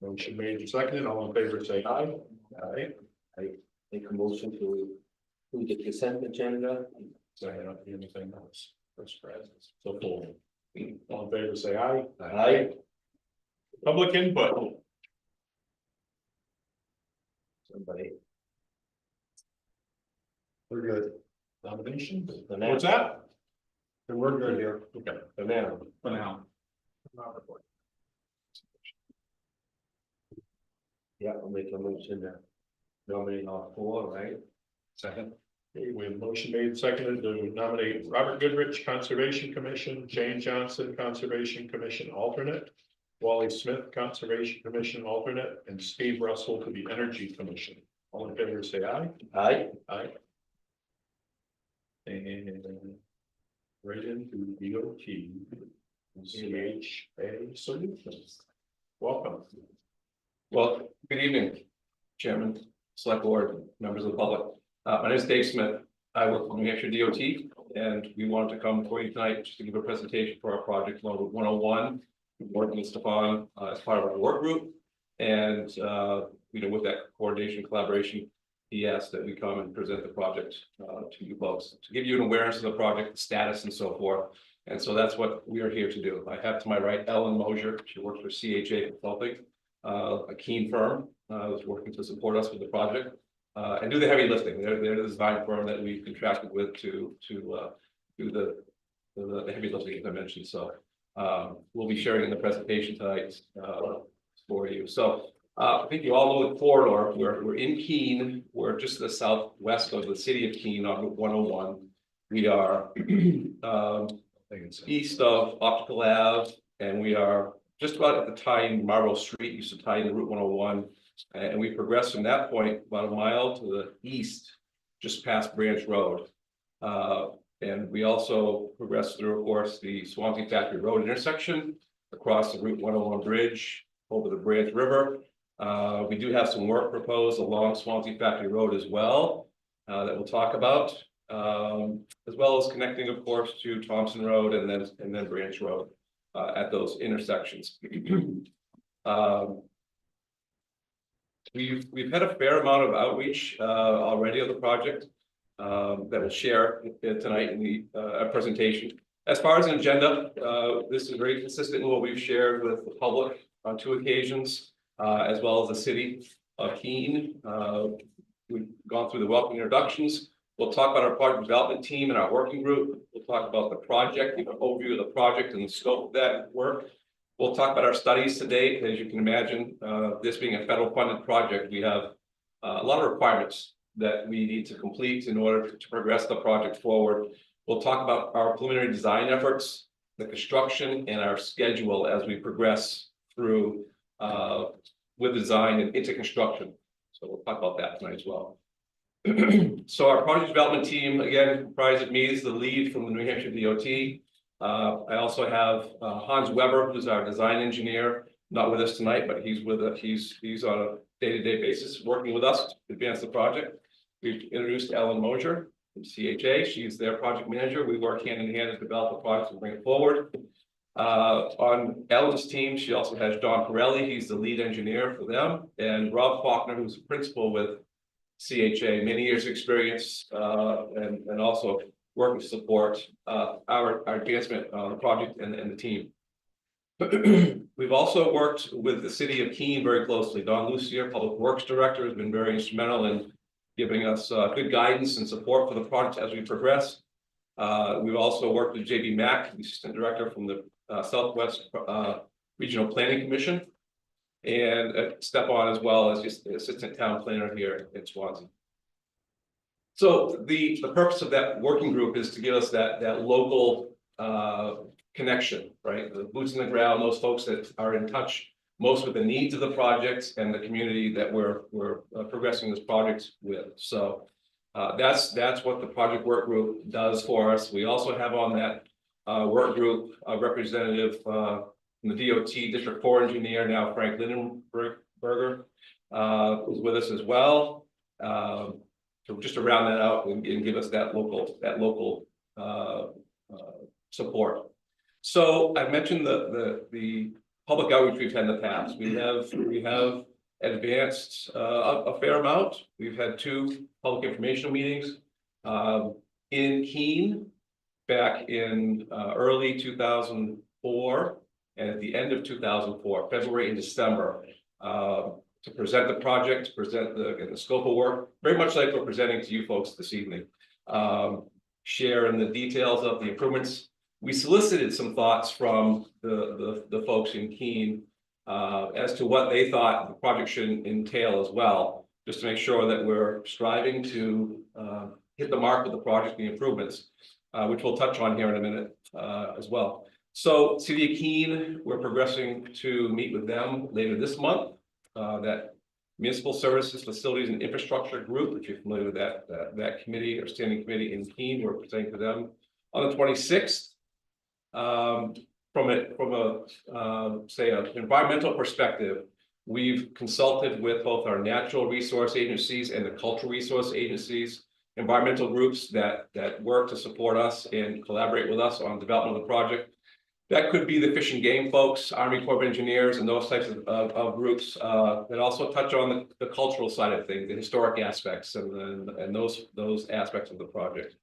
Motion made and seconded. All in favor, say aye. Aye. I make a motion to approve the consent agenda. Say I don't hear anything else. First presence. So full. All in favor, say aye. Aye. Public input. Somebody. We're good. Nomination? For now. What's that? Then we're good here. Okay, For now. for now. Yeah, I'll make a motion to nominate all four, right? Second. Okay, we have motion made, seconded to nominate Robert Goodrich, Conservation Commission, Jane Johnson, Conservation Commission alternate, Wally Smith, Conservation Commission alternate, and Steve Russell to the Energy Commission. All in favor, say aye. Aye. Aye. And right into DOT, CHA Solutions. Welcome. Well, good evening, Chairman, Select Board, members of the public. My name is Dave Smith. I work for New Hampshire DOT, and we wanted to come for you tonight just to give a presentation for our project number 101. Working with Stefan as part of our work group, and with that coordination collaboration, he asked that we come and present the project to you folks to give you an awareness of the project, the status, and so forth. And so that's what we are here to do. I have to my right Ellen Moshier. She works for CHA Consulting, a keen firm that's working to support us with the project and do the heavy lifting. They're the design firm that we've contracted with to do the heavy lifting, as I mentioned. So we'll be sharing in the presentation tonight for you. So I think you all know the corridor. We're in Keene. We're just to the southwest of the city of Keene on Route 101. We are east of Optical Ave, and we are just about at the tie in Marlborough Street, used to tie in Route 101. And we progressed from that point about a mile to the east, just past Branch Road. And we also progressed through, of course, the Swanzey Factory Road intersection, across the Route 101 bridge, over the Branch River. We do have some work proposed along Swanzey Factory Road as well, that we'll talk about, as well as connecting, of course, to Thompson Road and then Branch Road at those intersections. We've had a fair amount of outreach already of the project. That we'll share tonight in the presentation. As far as an agenda, this is very consistent with what we've shared with the public on 2 occasions, as well as the city of Keene. We've gone through the welcome introductions. We'll talk about our project development team and our working group. We'll talk about the project, give an overview of the project and the scope of that work. We'll talk about our studies to date. As you can imagine, this being a federal funded project, we have a lot of requirements that we need to complete in order to progress the project forward. We'll talk about our preliminary design efforts, the construction, and our schedule as we progress through with design and into construction. So we'll talk about that tonight as well. So our project development team, again, comprised of me, is the lead from the New Hampshire DOT. I also have Hans Weber, who's our design engineer, not with us tonight, but he's with us. He's on a day-to-day basis working with us to advance the project. We've introduced Ellen Moshier from CHA. She's their project manager. We work hand in hand to develop the project and bring it forward. On Ellen's team, she also has Don Pirelli. He's the lead engineer for them, and Rob Faulkner, who's a principal with CHA, many years of experience, and also working to support our advancement on the project and the team. We've also worked with the city of Keene very closely. Don Lucier, Public Works Director, has been very instrumental in giving us good guidance and support for the project as we progress. We've also worked with JB Mack, the Assistant Director from the Southwest Regional Planning Commission, and Stefan as well as just the Assistant Town Planner here in Swanzey. So the purpose of that working group is to give us that local connection, right? The boots on the ground, those folks that are in touch most with the needs of the project and the community that we're progressing this project with. So that's what the project work group does for us. We also have on that work group a representative from the DOT District 4 engineer, now Frank Lindenberger, who's with us as well. So just to round that out and give us that local support. So I mentioned the public outreach we've had in the past. We have advanced a fair amount. We've had 2 public informational meetings in Keene back in early 2004 and at the end of 2004, February and December, to present the project, to present the scope of work, very much like we're presenting to you folks this evening. Share in the details of the improvements. We solicited some thoughts from the folks in Keene as to what they thought the project should entail as well, just to make sure that we're striving to hit the mark with the project and the improvements, which we'll touch on here in a minute as well. So City of Keene, we're progressing to meet with them later this month. That Municipal Services, Facilities and Infrastructure Group, if you're familiar with that committee or standing committee in Keene, we're presenting to them on the 26th. From a say an environmental perspective, we've consulted with both our natural resource agencies and the cultural resource agencies, environmental groups that work to support us and collaborate with us on development of the project. That could be the Fish and Game folks, Army Corps of Engineers, and those types of groups that also touch on the cultural side of things, the historic aspects, and those aspects of the project.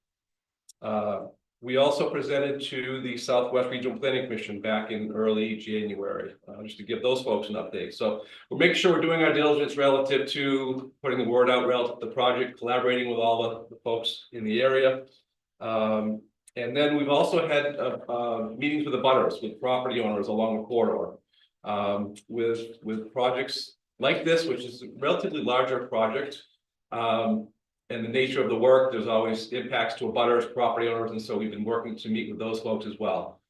We also presented to the Southwest Regional Planning Commission back in early January, just to give those folks an update. So we're making sure we're doing our diligence relative to putting the word out relative to the project, collaborating with all the folks in the area. And then we've also had meetings with the butters, with property owners along the corridor, with projects like this, which is a relatively larger project. And the nature of the work, there's always impacts to abutters, property owners, and so we've been working to meet with those folks as well.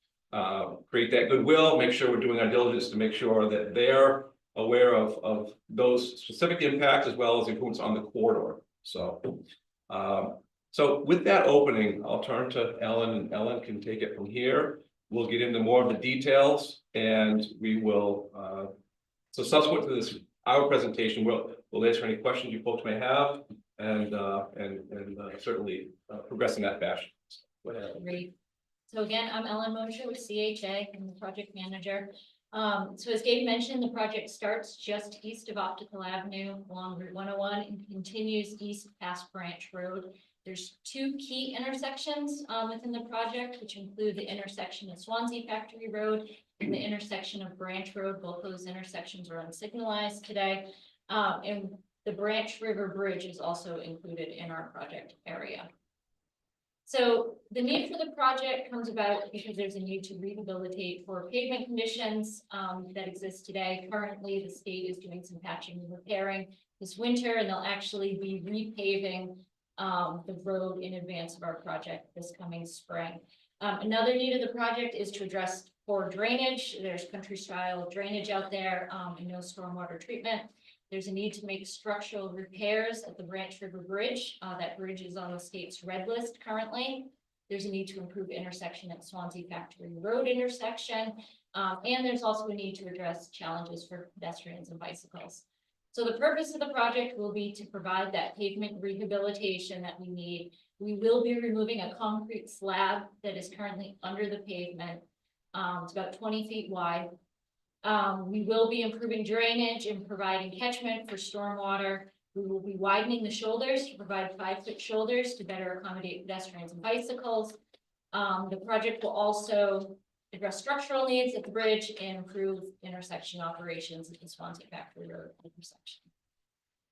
Create that goodwill, make sure we're doing our diligence to make sure that they're aware of those specific impacts as well as improvements on the corridor. So, so with that opening, I'll turn to Ellen, and Ellen can take it from here. We'll get into more of the details, and we will. So subsequent to this, our presentation, we'll answer any questions you folks may have. And certainly progress in that fashion. Great. So again, I'm Ellen Moshier with CHA. I'm the project manager. So as Dave mentioned, the project starts just east of Optical Avenue along Route 101 and continues east past Branch Road. There's 2 key intersections within the project, which include the intersection of Swanzey Factory Road and the intersection of Branch Road. Both those intersections are unsignalized today. And the Branch River Bridge is also included in our project area. So the need for the project comes about because there's a need to rehabilitate for pavement conditions that exist today. Currently, the state is doing some patching and repairing this winter, and they'll actually be repaving the road in advance of our project this coming spring. Another need of the project is to address poor drainage. There's country style drainage out there and no stormwater treatment. There's a need to make structural repairs at the Branch River Bridge. That bridge is on the state's red list currently. There's a need to improve intersection at Swanzey Factory Road intersection. And there's also a need to address challenges for pedestrians and bicycles. So the purpose of the project will be to provide that pavement rehabilitation that we need. We will be removing a concrete slab that is currently under the pavement. It's about 20 feet wide. We will be improving drainage and providing catchment for stormwater. We will be widening the shoulders to provide 5-foot shoulders to better accommodate pedestrians and bicycles. The project will also address structural needs at the bridge and improve intersection operations at the Swanzey Factory Road intersection.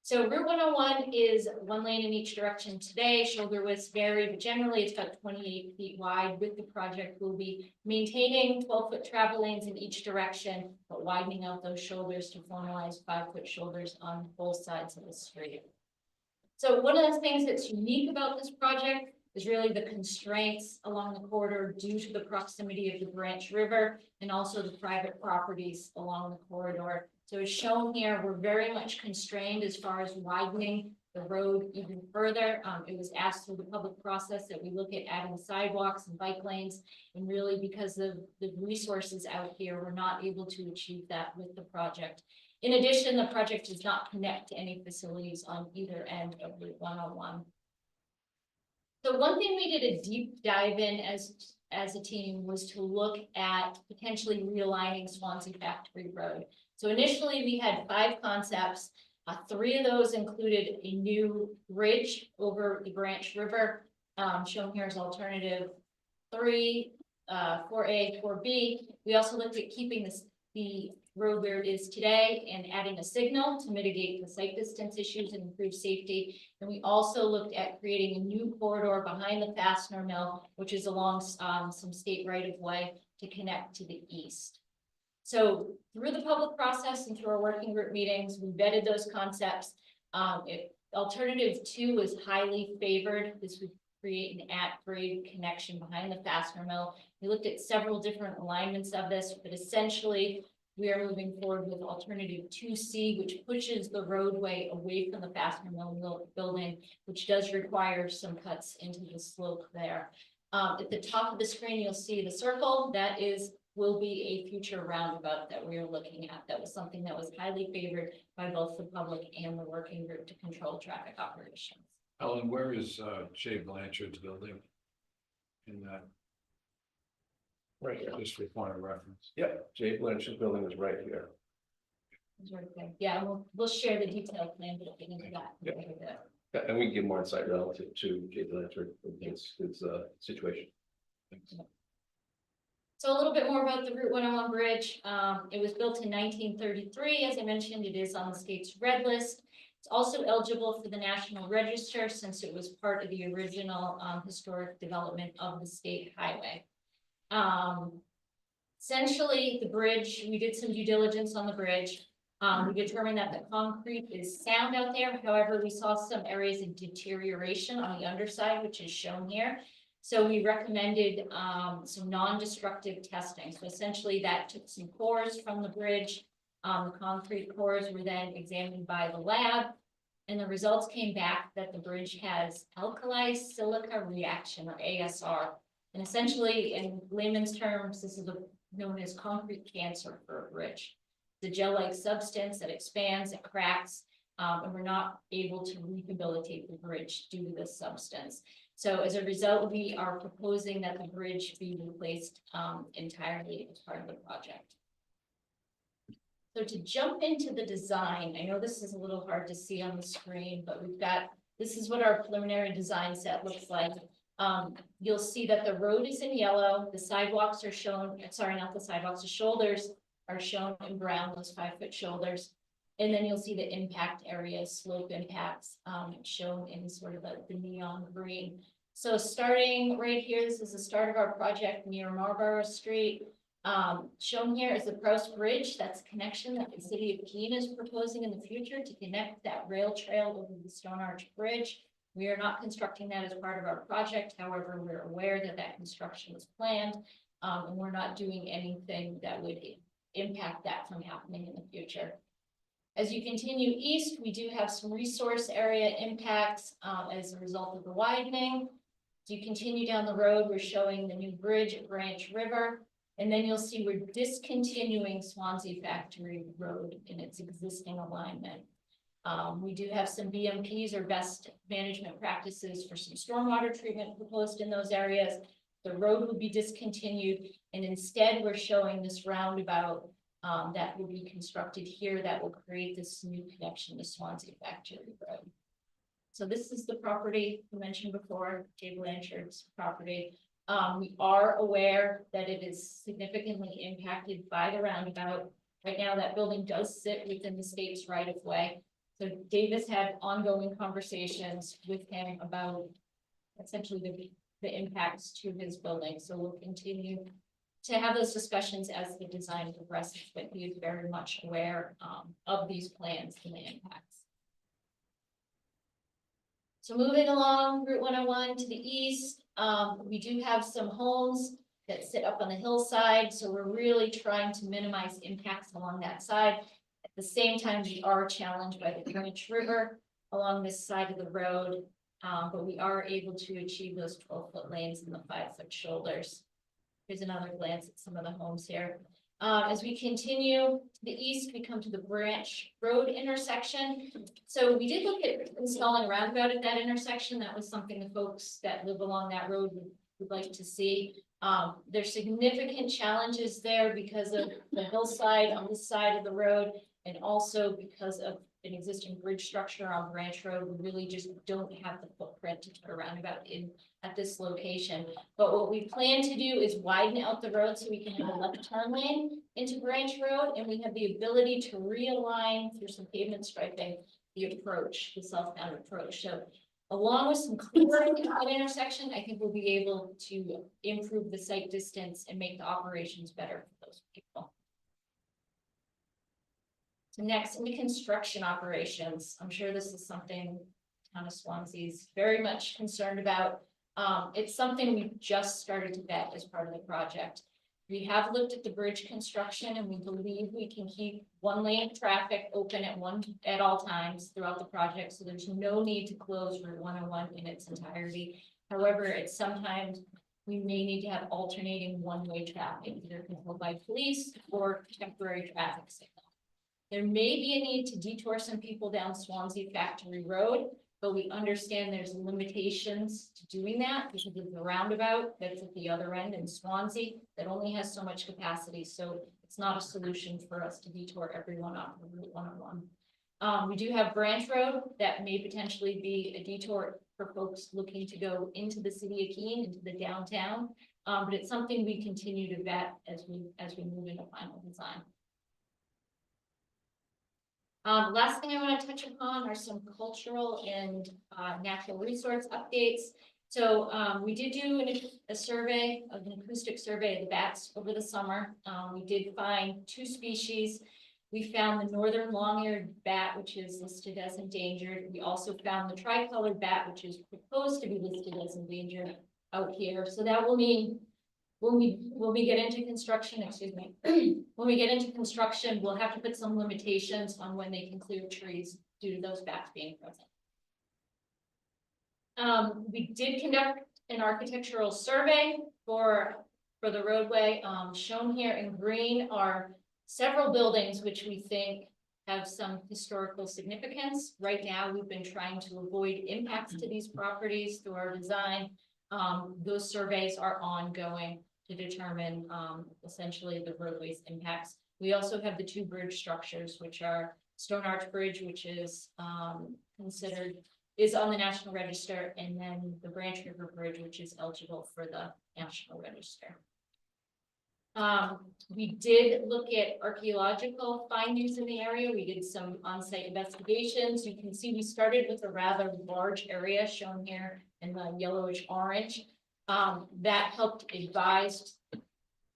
So Route 101 is 1 lane in each direction today. Shoulder widths vary, but generally it's about 28 feet wide. With the project, we'll be maintaining 12-foot travel lanes in each direction, but widening out those shoulders to formalize 5-foot shoulders on both sides of the street. So one of the things that's unique about this project is really the constraints along the corridor due to the proximity of the Branch River and also the private properties along the corridor. So as shown here, we're very much constrained as far as widening the road even further. It was asked through the public process that we look at adding sidewalks and bike lanes, and really because of the resources out here, we're not able to achieve that with the project. In addition, the project does not connect to any facilities on either end of Route 101. So one thing we did a deep dive in as a team was to look at potentially realigning Swanzey Factory Road. So initially, we had 5 concepts. 3 of those included a new bridge over the Branch River, shown here as alternative 3, 4A, 4B. We also looked at keeping the road where it is today and adding a signal to mitigate the sight distance issues and improve safety. And we also looked at creating a new corridor behind the fastener mill, which is along some state right of way to connect to the east. So through the public process and through our working group meetings, we vetted those concepts. Alternative 2 is highly favored. This would create an at-grade connection behind the fastener mill. We looked at several different alignments of this, but essentially we are moving forward with alternative 2C, which pushes the roadway away from the fastener mill building, which does require some cuts into the slope there. At the top of the screen, you'll see the circle. That will be a future roundabout that we are looking at. That was something that was highly favored by both the public and the working group to control traffic operations. Ellen, where is Jay Blanchard's building? In that, Right here. just for point of reference. Yep, Jay Blanchard's building is right here. Yeah, we'll share the detailed plan, but get into that. Yeah. Yeah, and we can give more insight relative to Jay Blanchard and his situation. Thanks. So a little bit more about the Route 101 bridge. It was built in 1933. As I mentioned, it is on the state's red list. It's also eligible for the National Register since it was part of the original historic development of the state highway. Essentially, the bridge, we did some due diligence on the bridge. We determined that the concrete is sound out there. However, we saw some areas of deterioration on the underside, which is shown here. So we recommended some non-destructive testing. So essentially that took some cores from the bridge. The concrete cores were then examined by the lab, and the results came back that the bridge has alkali silica reaction, or ASR. And essentially, in layman's terms, this is known as concrete cancer for a bridge. The gel-like substance that expands, it cracks, and we're not able to rehabilitate the bridge due to this substance. So as a result, we are proposing that the bridge be replaced entirely as part of the project. So to jump into the design, I know this is a little hard to see on the screen, but this is what our preliminary design set looks like. You'll see that the road is in yellow, the sidewalks are shown, sorry, not the sidewalks, the shoulders are shown in brown, those 5-foot shoulders. And then you'll see the impact areas, slope impacts, shown in sort of the neon green. So starting right here, this is the start of our project near Marlborough Street. Shown here is the Proust Bridge. That's a connection that the city of Keene is proposing in the future to connect that rail trail over the Stone Arch Bridge. We are not constructing that as part of our project. However, we're aware that that construction is planned, and we're not doing anything that would impact that from happening in the future. As you continue east, we do have some resource area impacts as a result of the widening. As you continue down the road, we're showing the new bridge at Branch River. And then you'll see we're discontinuing Swanzey Factory Road in its existing alignment. We do have some BMPs, or best management practices, for some stormwater treatment proposed in those areas. The road will be discontinued, and instead we're showing this roundabout that will be constructed here that will create this new connection to Swanzey Factory Road. So this is the property we mentioned before, Jay Blanchard's property. We are aware that it is significantly impacted by the roundabout. Right now, that building does sit within the state's right of way. So Davis had ongoing conversations with him about essentially the impacts to his building. So we'll continue to have those discussions as the design progresses, but he is very much aware of these plans and the impacts. So moving along Route 101 to the east, we do have some homes that sit up on the hillside. So we're really trying to minimize impacts along that side. At the same time, we are challenged by the Goodrich River along this side of the road, but we are able to achieve those 12-foot lanes and the 5-foot shoulders. Here's another glance at some of the homes here. As we continue to the east, we come to the Branch Road intersection. So we did look at installing a roundabout at that intersection. That was something the folks that live along that road would like to see. There's significant challenges there because of the hillside on this side of the road, and also because of an existing bridge structure on Branch Road. We really just don't have the footprint to put a roundabout in at this location. But what we plan to do is widen out the road so we can have a left turn lane into Branch Road, and we have the ability to realign through some pavement striping the approach, the southbound approach. So along with some clearing at that intersection, I think we'll be able to improve the site distance and make the operations better for those people. So next, into construction operations. I'm sure this is something town of Swansea is very much concerned about. It's something we just started to vet as part of the project. We have looked at the bridge construction, and we believe we can keep one lane of traffic open at all times throughout the project. So there's no need to close Route 101 in its entirety. However, at sometimes we may need to have alternating one-way traffic, either controlled by police or temporary traffic signal. There may be a need to detour some people down Swanzey Factory Road, but we understand there's limitations to doing that because of the roundabout that's at the other end in Swanzey that only has so much capacity. So it's not a solution for us to detour everyone off of Route 101. We do have Branch Road that may potentially be a detour for folks looking to go into the city of Keene, into the downtown. But it's something we continue to vet as we move into final design. Last thing I want to touch upon are some cultural and natural resource updates. So we did do a survey, an acoustic survey of the bats over the summer. We did find 2 species. We found the northern long-eared bat, which is listed as endangered. We also found the tricolored bat, which is proposed to be listed as endangered out here. So that will mean when we get into construction, excuse me, when we get into construction, we'll have to put some limitations on when they can clear trees due to those bats being present. We did conduct an architectural survey for the roadway. Shown here in green are several buildings which we think have some historical significance. Right now, we've been trying to avoid impacts to these properties through our design. Those surveys are ongoing to determine essentially the roadways impacts. We also have the 2 bridge structures, which are Stone Arch Bridge, which is is on the National Register, and then the Branch River Bridge, which is eligible for the National Register. We did look at archaeological findings in the area. We did some on-site investigations. You can see we started with a rather large area shown here in the yellowish orange. That helped advise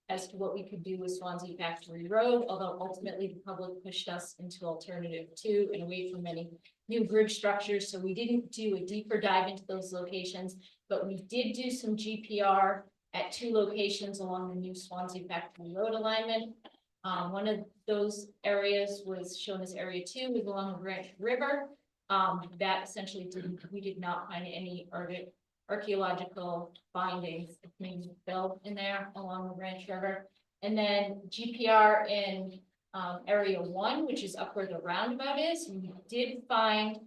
as to what we could do with Swanzey Factory Road, although ultimately the public pushed us into alternative 2 and away from any new bridge structures. So we didn't do a deeper dive into those locations, but we did do some GPR at 2 locations along the new Swanzey Factory Road alignment. One of those areas was shown as area 2, was along the Branch River. That essentially we did not find any archaeological findings being built in there along the Branch River. And then GPR in area 1, which is up where the roundabout is, we did find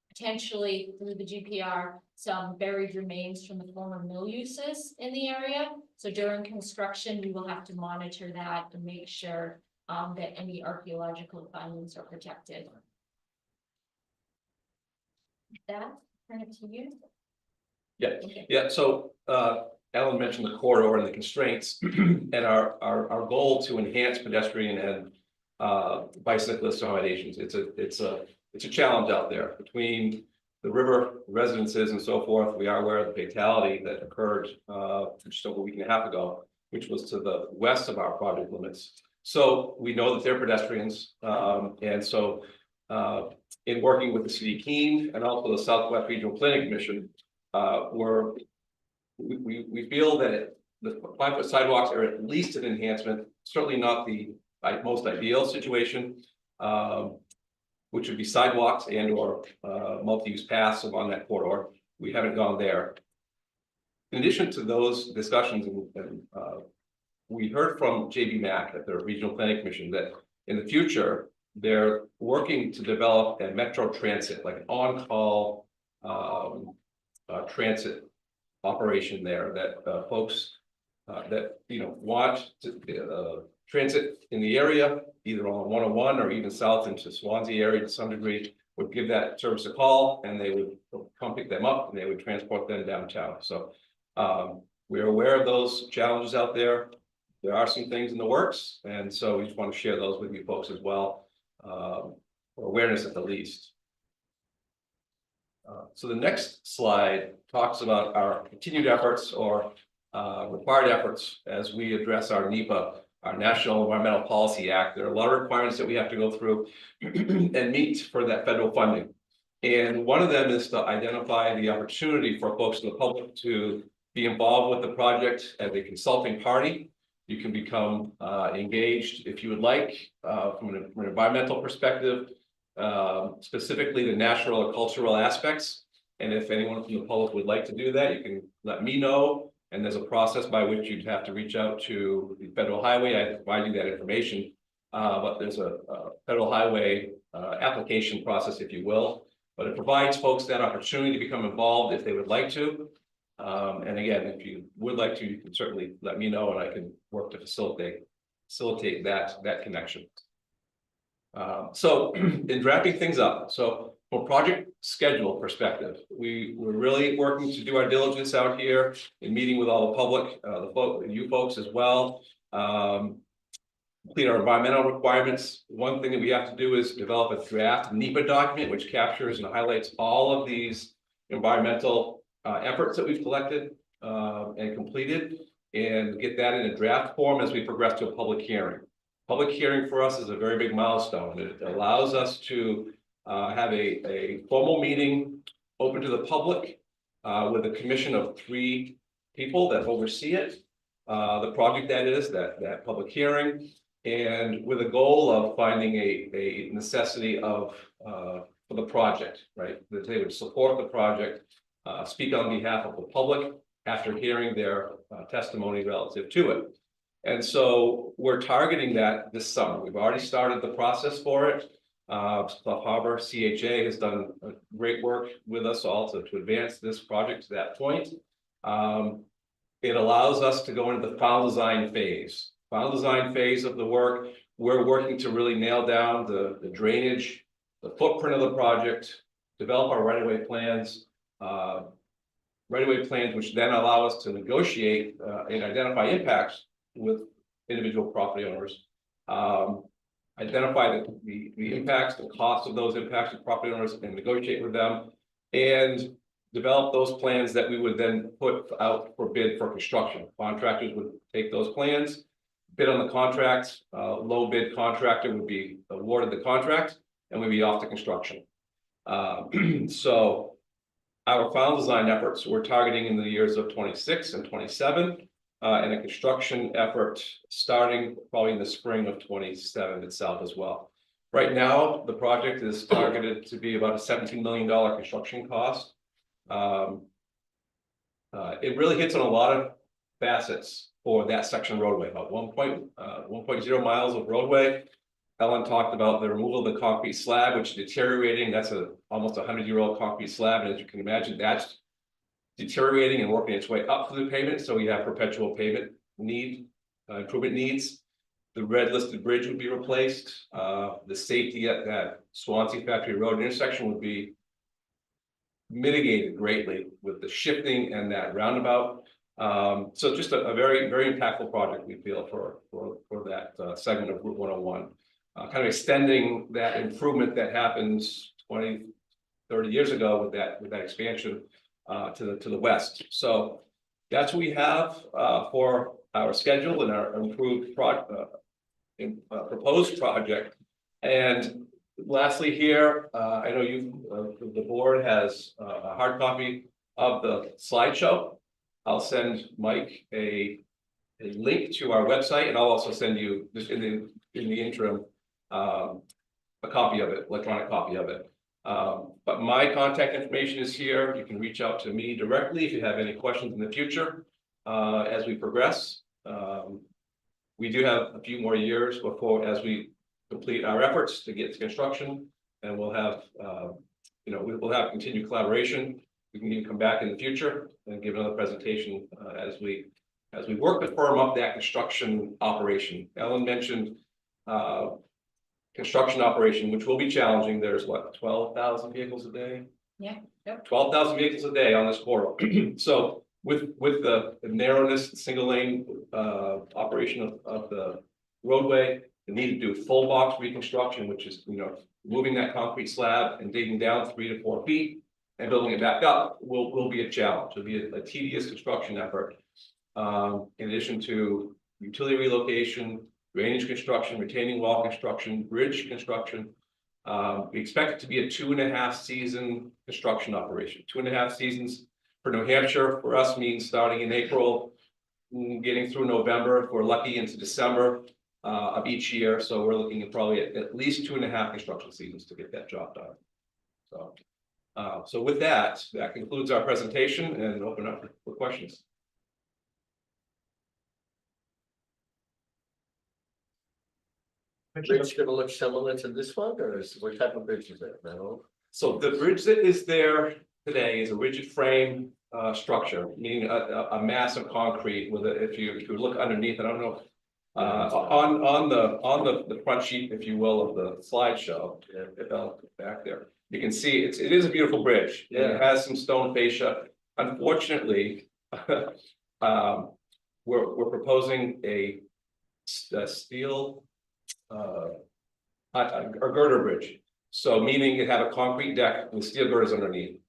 potentially through the GPR some buried remains from the former mill uses in the area. So during construction, we will have to monitor that and make sure that any archaeological findings are protected. With that, turn it to you. Yeah. Okay. Yeah, so Ellen mentioned the corridor and the constraints and our goal to enhance pedestrian and bicyclist accommodations. It's a challenge out there between the river residences and so forth. We are aware of the fatality that occurred just over a week and a half ago, which was to the west of our project limits. So we know that they're pedestrians, and so in working with the city of Keene and also the Southwest Regional Planning Commission, we feel that the 5-foot sidewalks are at least an enhancement, certainly not the most ideal situation, which would be sidewalks and or multi-use paths along that corridor. We haven't gone there. In addition to those discussions and we heard from JB Mack at the Regional Planning Commission that in the future, they're working to develop a metro transit, like an on-call transit operation there that folks that want to transit in the area, either on 101 or even south into Swanzey area to some degree, would give that service a call, and they would come pick them up and they would transport them downtown. So we're aware of those challenges out there. There are some things in the works, and so we just want to share those with you folks as well, for awareness at the least. So the next slide talks about our continued efforts or required efforts as we address our NEPA, our National Environmental Policy Act. There are a lot of requirements that we have to go through and meet for that federal funding. And one of them is to identify the opportunity for folks in the public to be involved with the project as a consulting party. You can become engaged if you would like from an environmental perspective, specifically the natural or cultural aspects. And if anyone from the public would like to do that, you can let me know. And there's a process by which you'd have to reach out to the federal highway. I provide you that information, but there's a federal highway application process, if you will. But it provides folks that opportunity to become involved if they would like to. And again, if you would like to, you can certainly let me know, and I can work to facilitate that connection. So in wrapping things up, so from a project schedule perspective, we're really working to do our diligence out here in meeting with all the public, you folks as well. Complete our environmental requirements. One thing that we have to do is develop a draft NEPA document, which captures and highlights all of these environmental efforts that we've collected and completed, and get that in a draft form as we progress to a public hearing. Public hearing for us is a very big milestone. It allows us to have a formal meeting open to the public with a commission of 3 people that oversee it, the project that is, that public hearing, and with a goal of finding a necessity of for the project, right? That they would support the project, speak on behalf of the public after hearing their testimony relative to it. And so we're targeting that this summer. We've already started the process for it. Cluff Harbor CHA has done great work with us all to advance this project to that point. It allows us to go into the final design phase. Final design phase of the work, we're working to really nail down the drainage, the footprint of the project, develop our right-of-way plans, which then allow us to negotiate and identify impacts with individual property owners. Identify the impacts, the cost of those impacts to property owners, and negotiate with them, and develop those plans that we would then put out for bid for construction. Contractors would take those plans, bid on the contract, low bid contractor would be awarded the contract, and we'd be off to construction. So our final design efforts, we're targeting in the years of 26 and 27, and a construction effort starting probably in the spring of 27 itself as well. Right now, the project is targeted to be about a $17 million construction cost. It really hits on a lot of facets for that section of roadway, about 1.0 miles of roadway. Ellen talked about the removal of the concrete slab, which is deteriorating. That's almost 100-year-old concrete slab, and as you can imagine, that's deteriorating and working its way up to the pavement. So we have perpetual pavement improvement needs. The red listed bridge would be replaced. The safety at that Swanzey Factory Road intersection would be mitigated greatly with the shifting and that roundabout. So just a very, very impactful project, we feel, for that segment of Route 101. Kind of extending that improvement that happens 20, 30 years ago with that expansion to the west. So that's what we have for our schedule and our improved proposed project. And lastly here, I know the board has a hard copy of the slideshow. I'll send Mike a link to our website, and I'll also send you, just in the interim, a copy of it, electronic copy of it. But my contact information is here. You can reach out to me directly if you have any questions in the future as we progress. We do have a few more years before, as we complete our efforts to get to construction, and we'll have, we'll have continued collaboration. We can even come back in the future and give another presentation as we work to firm up that construction operation. Ellen mentioned construction operation, which will be challenging. There's what, 12,000 vehicles a day? Yeah, yep. 12,000 vehicles a day on this corridor. So with the narrowness, single lane operation of the roadway, the need to do full box reconstruction, which is, moving that concrete slab and digging down 3 to 4 feet and building it back up will be a challenge. It'll be a tedious construction effort. In addition to utility relocation, drainage construction, retaining wall construction, bridge construction. We expect it to be a 2.5 season construction operation. 2.5 seasons for New Hampshire for us means starting in April, getting through November, if we're lucky, into December of each year. So we're looking at probably at least 2.5 construction seasons to get that job done. So with that concludes our presentation, and open up for questions. Bridge gonna look similar to this one, or what type of bridge is it, metal? So the bridge that is there today is a rigid frame structure, meaning a mass of concrete with if you look underneath, I don't know. On the front sheet, if you will, of the slideshow, if I'll go back there, you can see it is a beautiful bridge. Yeah. It has some stone fascia. Unfortunately, we're proposing a steel a girder bridge. So meaning it have a concrete deck with steel girders underneath.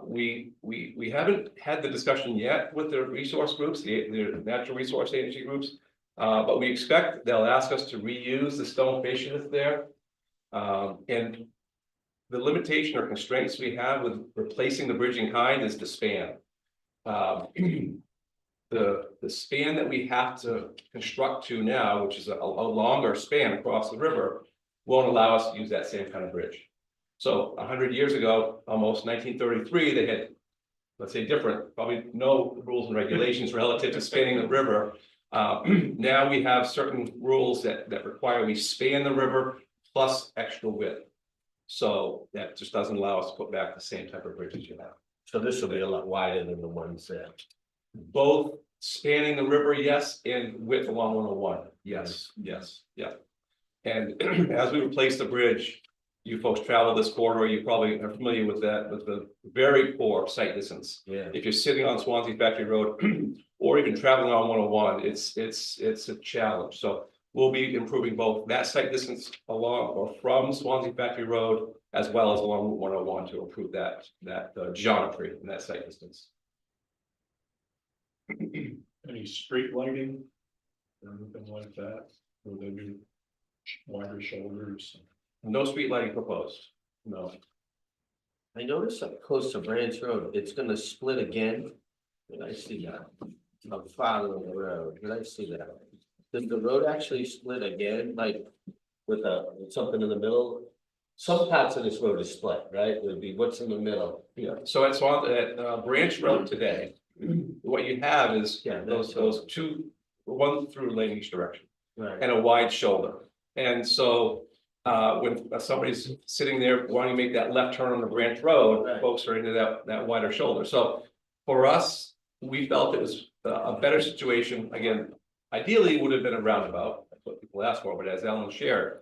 We haven't had the discussion yet with the resource groups, the natural resource agency groups, but we expect they'll ask us to reuse the stone fascia that's there. And the limitation or constraints we have with replacing the bridge in kind is the span. The span that we have to construct to now, which is a longer span across the river, won't allow us to use that same kind of bridge. So 100 years ago, almost 1933, they had, let's say, probably no rules and regulations relative to spanning the river. Now we have certain rules that require we span the river plus extra width. So that just doesn't allow us to put back the same type of bridges you have. So this will be a lot wider than the ones there. Both spanning the river, yes, and width along 101, yes, yeah. And as we replace the bridge, you folks travel this corridor, you probably are familiar with that, with the very poor sight distance. Yeah. If you're sitting on Swanzey Factory Road or even traveling on 101, it's a challenge. So we'll be improving both that sight distance along or from Swanzey Factory Road as well as along 101 to improve that geometry and that sight distance. Any street lighting? Anything like that? Will they be wider shoulders? No street lighting proposed. No. I noticed up close to Branch Road, it's gonna split again. Did I see that? I'm following the road. Did I see that? Does the road actually split again, like with something in the middle? Some parts of this road is split, right? Would be what's in the middle. Yeah. So at Branch Road today, what you have is those two, one through lane each direction, right, and a wide shoulder. And so when somebody's sitting there wanting to make that left turn on the Branch Road, right, folks are into that wider shoulder. So for us, we felt it was a better situation. Again, ideally it would have been a roundabout. That's what people ask for. But as Ellen shared,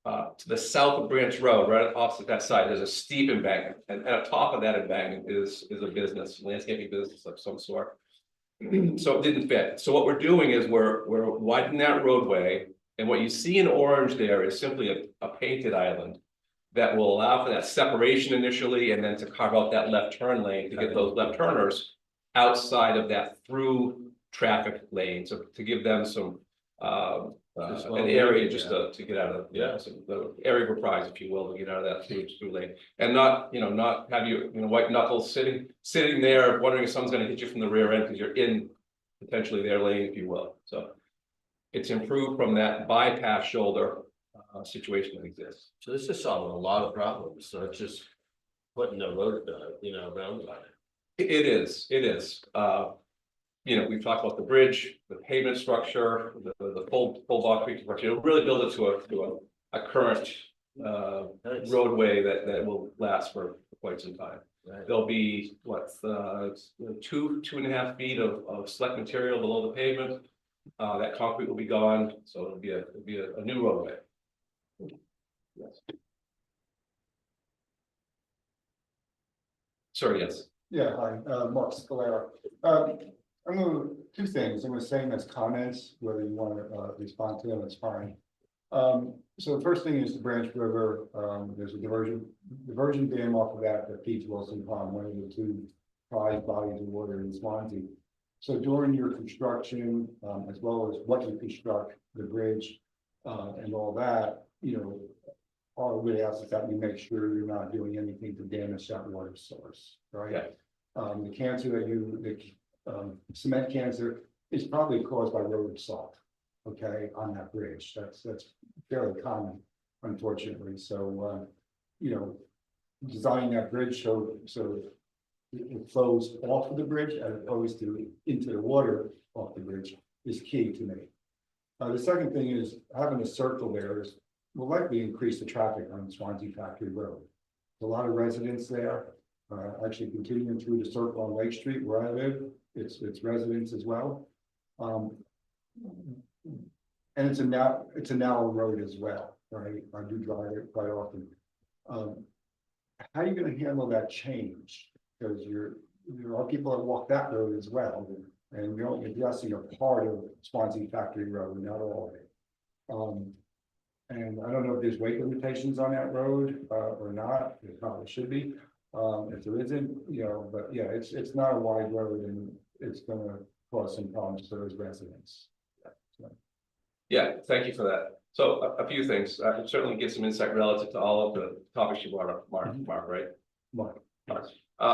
to the south of Branch Road, right opposite that side, there's a steep embankment, and at the top of that embankment is a business, landscaping business of some sort. So it didn't fit. So what we're doing is we're widening that roadway, and what you see in orange there is simply a painted island that will allow for that separation initially, and then to carve out that left turn lane to get those left turners outside of that through traffic lane, so to give them some an area just to get out of the area of reprise, if you will, to get out of that through lane, and not have you white knuckles sitting there wondering if someone's going to hit you from the rear end because you're in potentially their lane, if you will. So it's improved from that bypass shoulder situation that exists. So this is solving a lot of problems. So it's just putting the road, roundabout. It is. you know, we've talked about the bridge, the pavement structure, the full block reconstruction. It'll really build it to a current Nice. roadway that will last for quite some time. Right. There'll be, what, 2.5 feet of select material below the pavement. That concrete will be gone, so it'll be a new roadway. Yes. Sir, yes. Yeah, hi, Mark Scalera. I'm gonna, two things, I'm gonna say them as comments, whether you want to respond to them, it's fine. So the first thing is the Branch River, there's a diversion dam off of that feeds Wilson Pond, one of the two prized bodies of water in Swanzey. So during your construction, as well as what you construct, the bridge, and all that, you know, all we ask is that you make sure you're not doing anything to damage that water source, right? Yeah. The cancer cement cancer is probably caused by road salt, okay, on that bridge. That's fairly common, unfortunately. So, you know, designing that bridge so it flows off of the bridge as opposed to into the water off the bridge is key to me. The second thing is having a circle there will likely increase the traffic on Swanzey Factory Road. There's a lot of residents there, actually continuing through the circle on Lake Street where I live, it's residents as well. And it's a narrow road as well, right? I do drive it quite often. How are you going to handle that change? Because there are people that walk that road as well, and you're only addressing a part of Swanzey Factory Road, not all of it. And I don't know if there's weight limitations on that road or not. There probably should be. If there isn't, you know, but yeah, it's not a wide road, and it's going to cause some problems for those residents. Yeah, thank you for that. So a few things. I can certainly give some insight relative to all of the topics you brought up, Mark, right? Mark.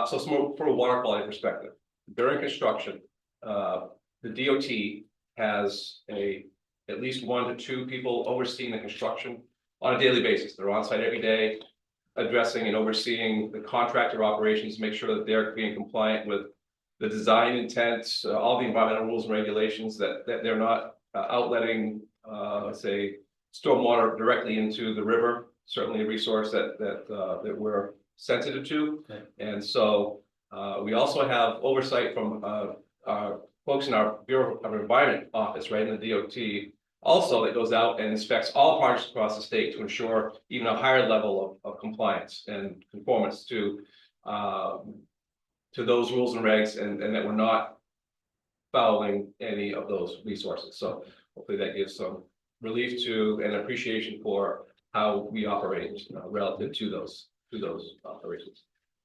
So from a water quality perspective, during construction, the DOT has at least 1 to 2 people overseeing the construction on a daily basis. They're on site every day, addressing and overseeing the contractor operations, make sure that they're being compliant with the design intents, all the environmental rules and regulations, that they're not outletting, say, stormwater directly into the river. Certainly a resource that we're sensitive to. Okay. And so we also have oversight from our folks in our Bureau of Environment office, right, in the DOT, also that goes out and inspects all projects across the state to ensure even a higher level of compliance and conformance to those rules and regs, and that we're not fouling any of those resources. So hopefully that gives some relief to and appreciation for how we operate relative to those operations.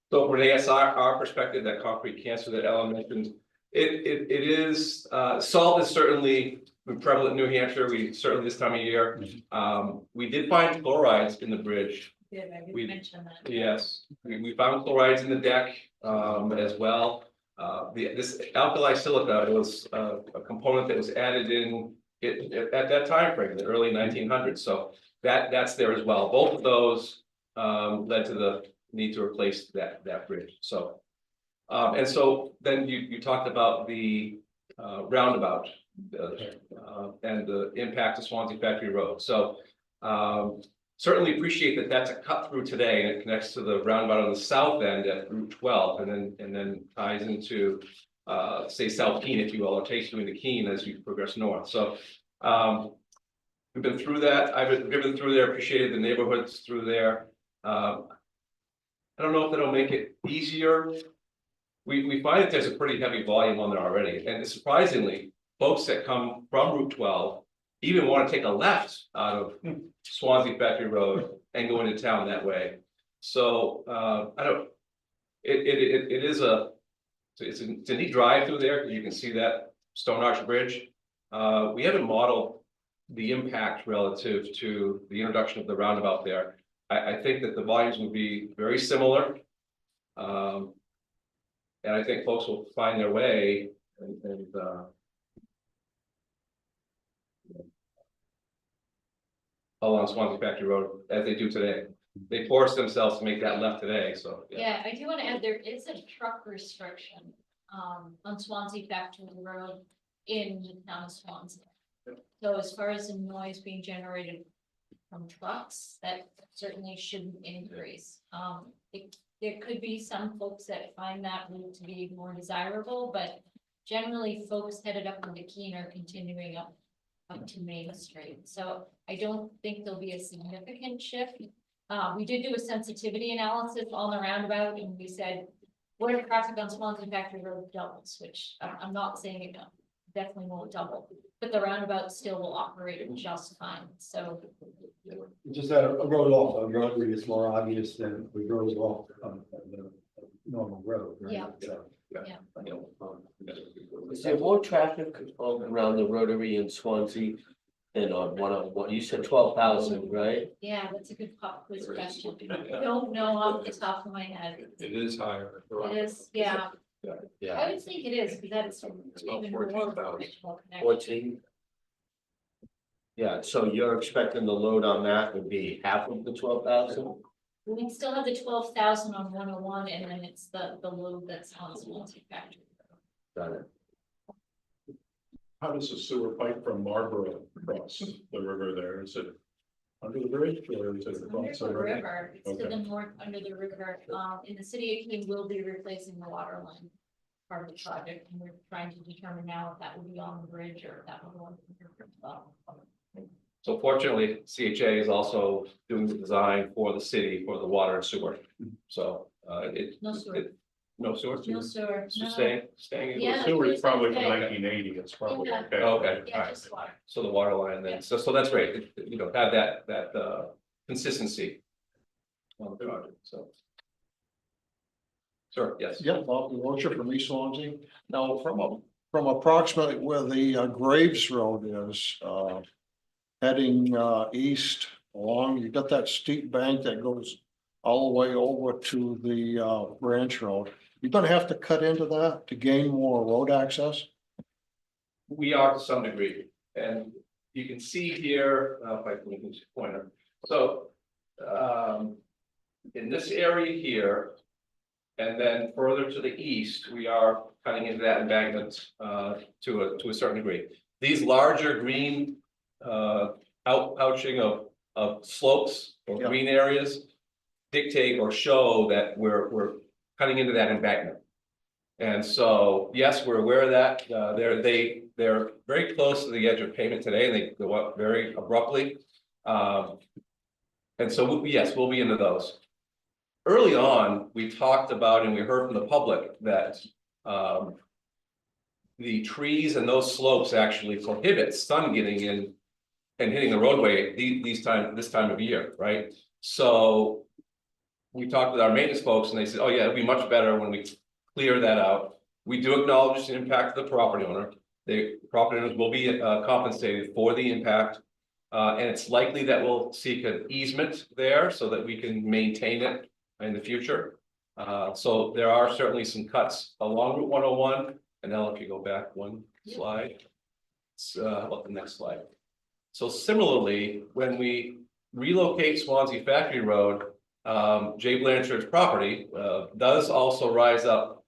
So from an ASR perspective, that concrete cancer that Ellen mentioned, it is salt is certainly prevalent in New Hampshire. We certainly this time of year. We did find chlorides in the bridge. Yeah, I did We- mention that. Yes, we found chlorides in the deck as well. This alkali silica, it was a component that was added in at that time frame, the early 1900s. So that's there as well. Both of those led to the need to replace that bridge. So and so then you talked about the roundabout and the impact of Swanzey Factory Road. So certainly appreciate that that's a cut through today, and it connects to the roundabout on the south end at Route 12, and then ties into say South Keene, if you will, or takes you into Keene as you progress north. So we've been through that. I've been driven through there, appreciated the neighborhoods through there. I don't know if that'll make it easier. We find that there's a pretty heavy volume on there already, and surprisingly, folks that come from Route 12 even want to take a left out of Swanzey Factory Road and go into town that way. So I don't. It is it's a neat drive through there, because you can see that Stone Arch Bridge. We haven't modeled the impact relative to the introduction of the roundabout there. I think that the volumes would be very similar. And I think folks will find their way and along Swanzey Factory Road as they do today. They force themselves to make that left today, so. Yeah, I do want to add, there is a truck restriction on Swanzey Factory Road in the town of Swansea. So as far as the noise being generated from trucks, that certainly shouldn't increase. There could be some folks that find that route to be more desirable, but generally folks headed up into Keene are continuing up to Main Street. So I don't think there'll be a significant shift. We did do a sensitivity analysis on the roundabout and we said, what if traffic on Swansea Factory Road doubles, which I'm not saying it definitely won't double, but the roundabout still will operate just fine. So Just that a road off a rotary is more obvious than we road off the normal road, right? Yeah. So, Is there more traffic around the rotary in Swansea than on 101? You said 12,000, right? yeah, that's a good pop quiz question. I don't know off the top of my head. It is higher. It is, yeah. Yeah. I would think it is, because that's about even more 14,000. additional connection. 14? Yeah, so you're expecting the load on that would be half of the 12,000? We still have the 12,000 on 101, and then it's the load that's on Swansea Factory. Got it. How does the sewer pipe from Marlboro cross the river there? Is it under the bridge or is it Under across the the river? river, it's to Okay. the north under the river. In the city of Keene, we'll be replacing the water line part of the project, and we're trying to determine now if that will be on the bridge or if that will go on the river as well. So fortunately, CHA is also doing the design for the city for the water and sewer. So No sewer. no sewer. No sewer, So no. staying in. Yeah. Sewer is probably Okay. from 1980. It's probably Yeah. okay. Okay, Yeah, all right. just water. So the water line then, so that's great, you know, have that consistency on the project, so. Sure, yes. Yeah, Bob Wiltshire from East Swansea. Now, from approximately where the Graves Road is, heading east along, you got that steep bank that goes all the way over to the branch road. You're gonna have to cut into that to gain more road access. We are to some degree, and you can see here, if I can use a pointer, so. In this area here. And then further to the east, we are cutting into that embankment to a certain degree. These larger green ouching of slopes or Yeah. green areas. Dictate or show that we're cutting into that embankment. And so, yes, we're aware of that. They're very close to the edge of pavement today, and they go up very abruptly. And so, yes, we'll be into those. Early on, we talked about and we heard from the public that the trees and those slopes actually prohibit sun getting in and hitting the roadway this time of year, right? So we talked with our maintenance folks and they said, oh yeah, it'd be much better when we clear that out. We do acknowledge the impact of the property owner. The property owners will be compensated for the impact. And it's likely that we'll seek an easement there so that we can maintain it in the future. So there are certainly some cuts along Route 101. And now if you go back one slide, how about the next slide? So similarly, when we relocate Swanzey Factory Road, Jay Blanchard's property does also rise up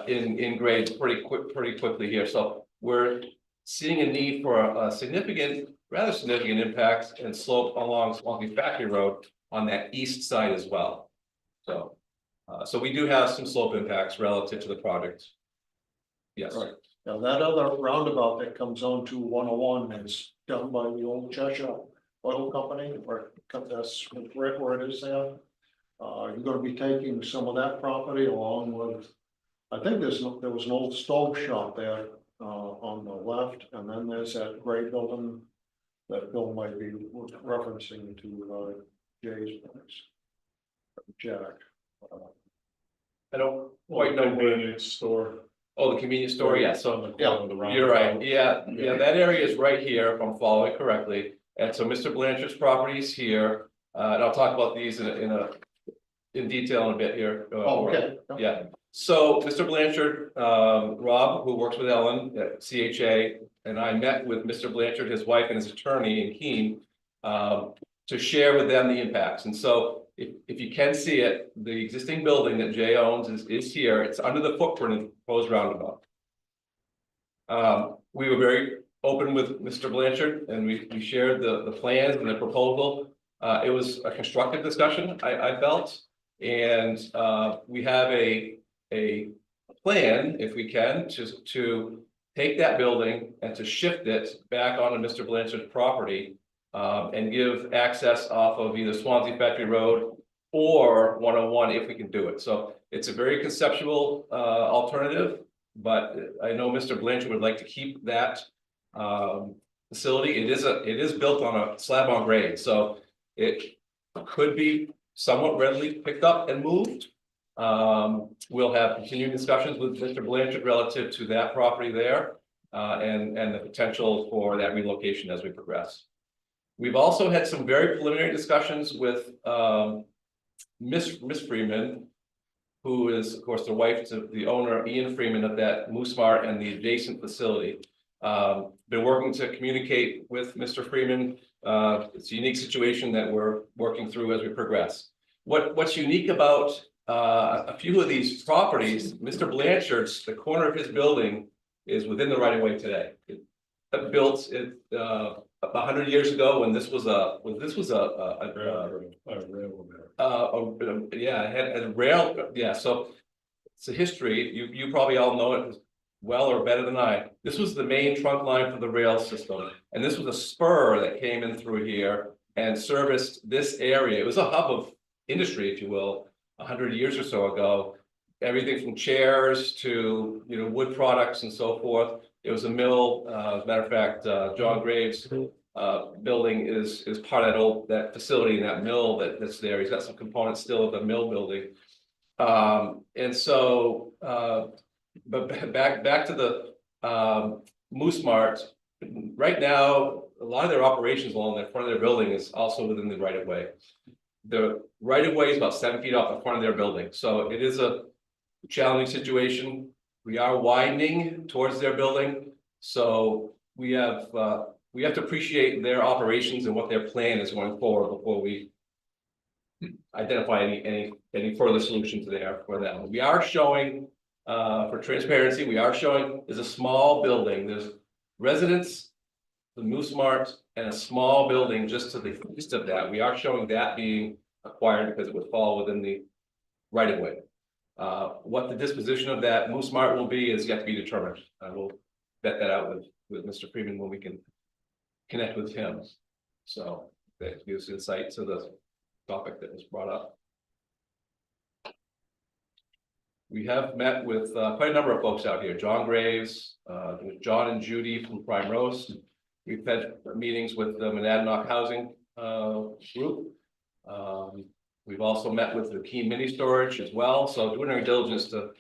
in grade pretty quickly here. So we're seeing a need for a rather significant impact and slope along Swanzey Factory Road on that east side as well. So we do have some slope impacts relative to the project. Yes. Right. Now, that other roundabout that comes on to 101 is down by the old Cheshire Oil Company, that's where it is there. You're gonna be taking some of that property along with, I think there was an old stove shop there on the left, and then there's that gray building that Bill might be referencing to Jay's place. Jack. I don't quite know where. Convenience store. Oh, the convenience store, yes. It's on the corner of the roundabout. You're right, yeah, that area is right here, if I'm following correctly, and so Mr. Blanchard's property is here, and I'll talk about these in detail in a bit here. Okay. Yeah, so Mr. Blanchard, Rob, who works with Ellen at CHA, and I met with Mr. Blanchard, his wife and his attorney in Keene, to share with them the impacts, and so if you can see it, the existing building that Jay owns is here. It's under the footprint of the proposed roundabout. We were very open with Mr. Blanchard and we shared the plans and the proposal. It was a constructive discussion, I felt. And we have a plan, if we can, to take that building and to shift it back onto Mr. Blanchard's property and give access off of either Swanzey Factory Road or 101 if we can do it. So it's a very conceptual alternative, but I know Mr. Blanchard would like to keep that facility. It is built on a slab on grade, so it could be somewhat readily picked up and moved. We'll have continuing discussions with Mr. Blanchard relative to that property there and the potential for that relocation as we progress. We've also had some very preliminary discussions with Miss Freeman, who is, of course, the wife to the owner, Ian Freeman, of that Moose Mart and the adjacent facility. Been working to communicate with Mr. Freeman. It's a unique situation that we're working through as we progress. What's unique about a few of these properties, Mr. Blanchard's, the corner of his building is within the right of way today. It built it 100 years ago when this was a yeah, it had a rail, yeah, so it's a history, you probably all know it well or better than I. This was the main trunk line for the rail system, and this was a spur that came in through here and serviced this area. It was a hub of industry, if you will, 100 years or so ago. Everything from chairs to, you know, wood products and so forth. It was a mill. As a matter of fact, John Graves' building is part of that facility and that mill that's there. He's got some components still of the mill building. And so, but back to the Moose Mart. Right now, a lot of their operations along the front of their building is also within the right of way. The right of way is about 7 feet off the front of their building, so it is a challenging situation. We are widening towards their building, so we have to appreciate their operations and what their plan is going forward before we identify any further solutions there for them. We are showing, for transparency, we are showing there's a small building. There's residents, the Moose Mart, and a small building just to the east of that. We are showing that being acquired because it would fall within the right of way. What the disposition of that Moose Mart will be is yet to be determined. I will vet that out with Mr. Freeman when we can connect with him. So that gives insight to the topic that was brought up. We have met with quite a number of folks out here. John Graves, John and Judy from Prime Roast. We've had meetings with the Monadnock Housing group. We've also met with the Key Mini Storage as well. So doing our diligence to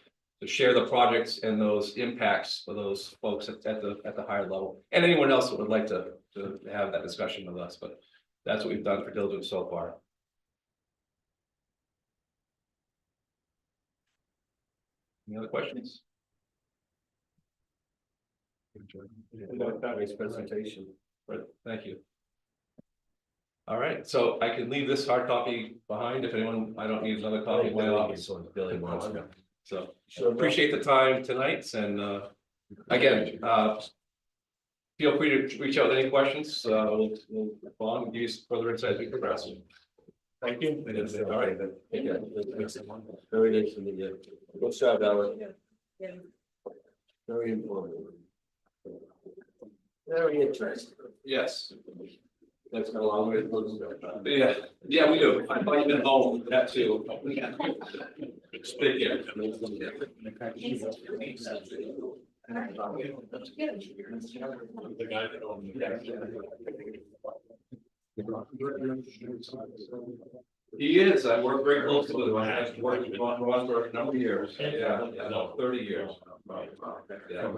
share the projects and those impacts for those folks at the higher level, and anyone else that would like to have that discussion with us. But that's what we've done for diligence so far. Any other questions? Nice presentation. Right, thank you. All right, so I can leave this hard copy behind if anyone. I don't need another copy in my office. So appreciate the time tonight, and again, feel free to reach out with any questions. We'll respond and give you further insight as we progress. Thank you. All right. Very nice to meet you. Good job, Alan. Very informative. Very interesting. Yes. That's a long way to go. Yeah, we do. I thought you'd been home with that too. Speak here. The guy that owned He is. I work very closely with him. I have worked with Ron for a number of years. Yeah, no, 30 years. Yeah.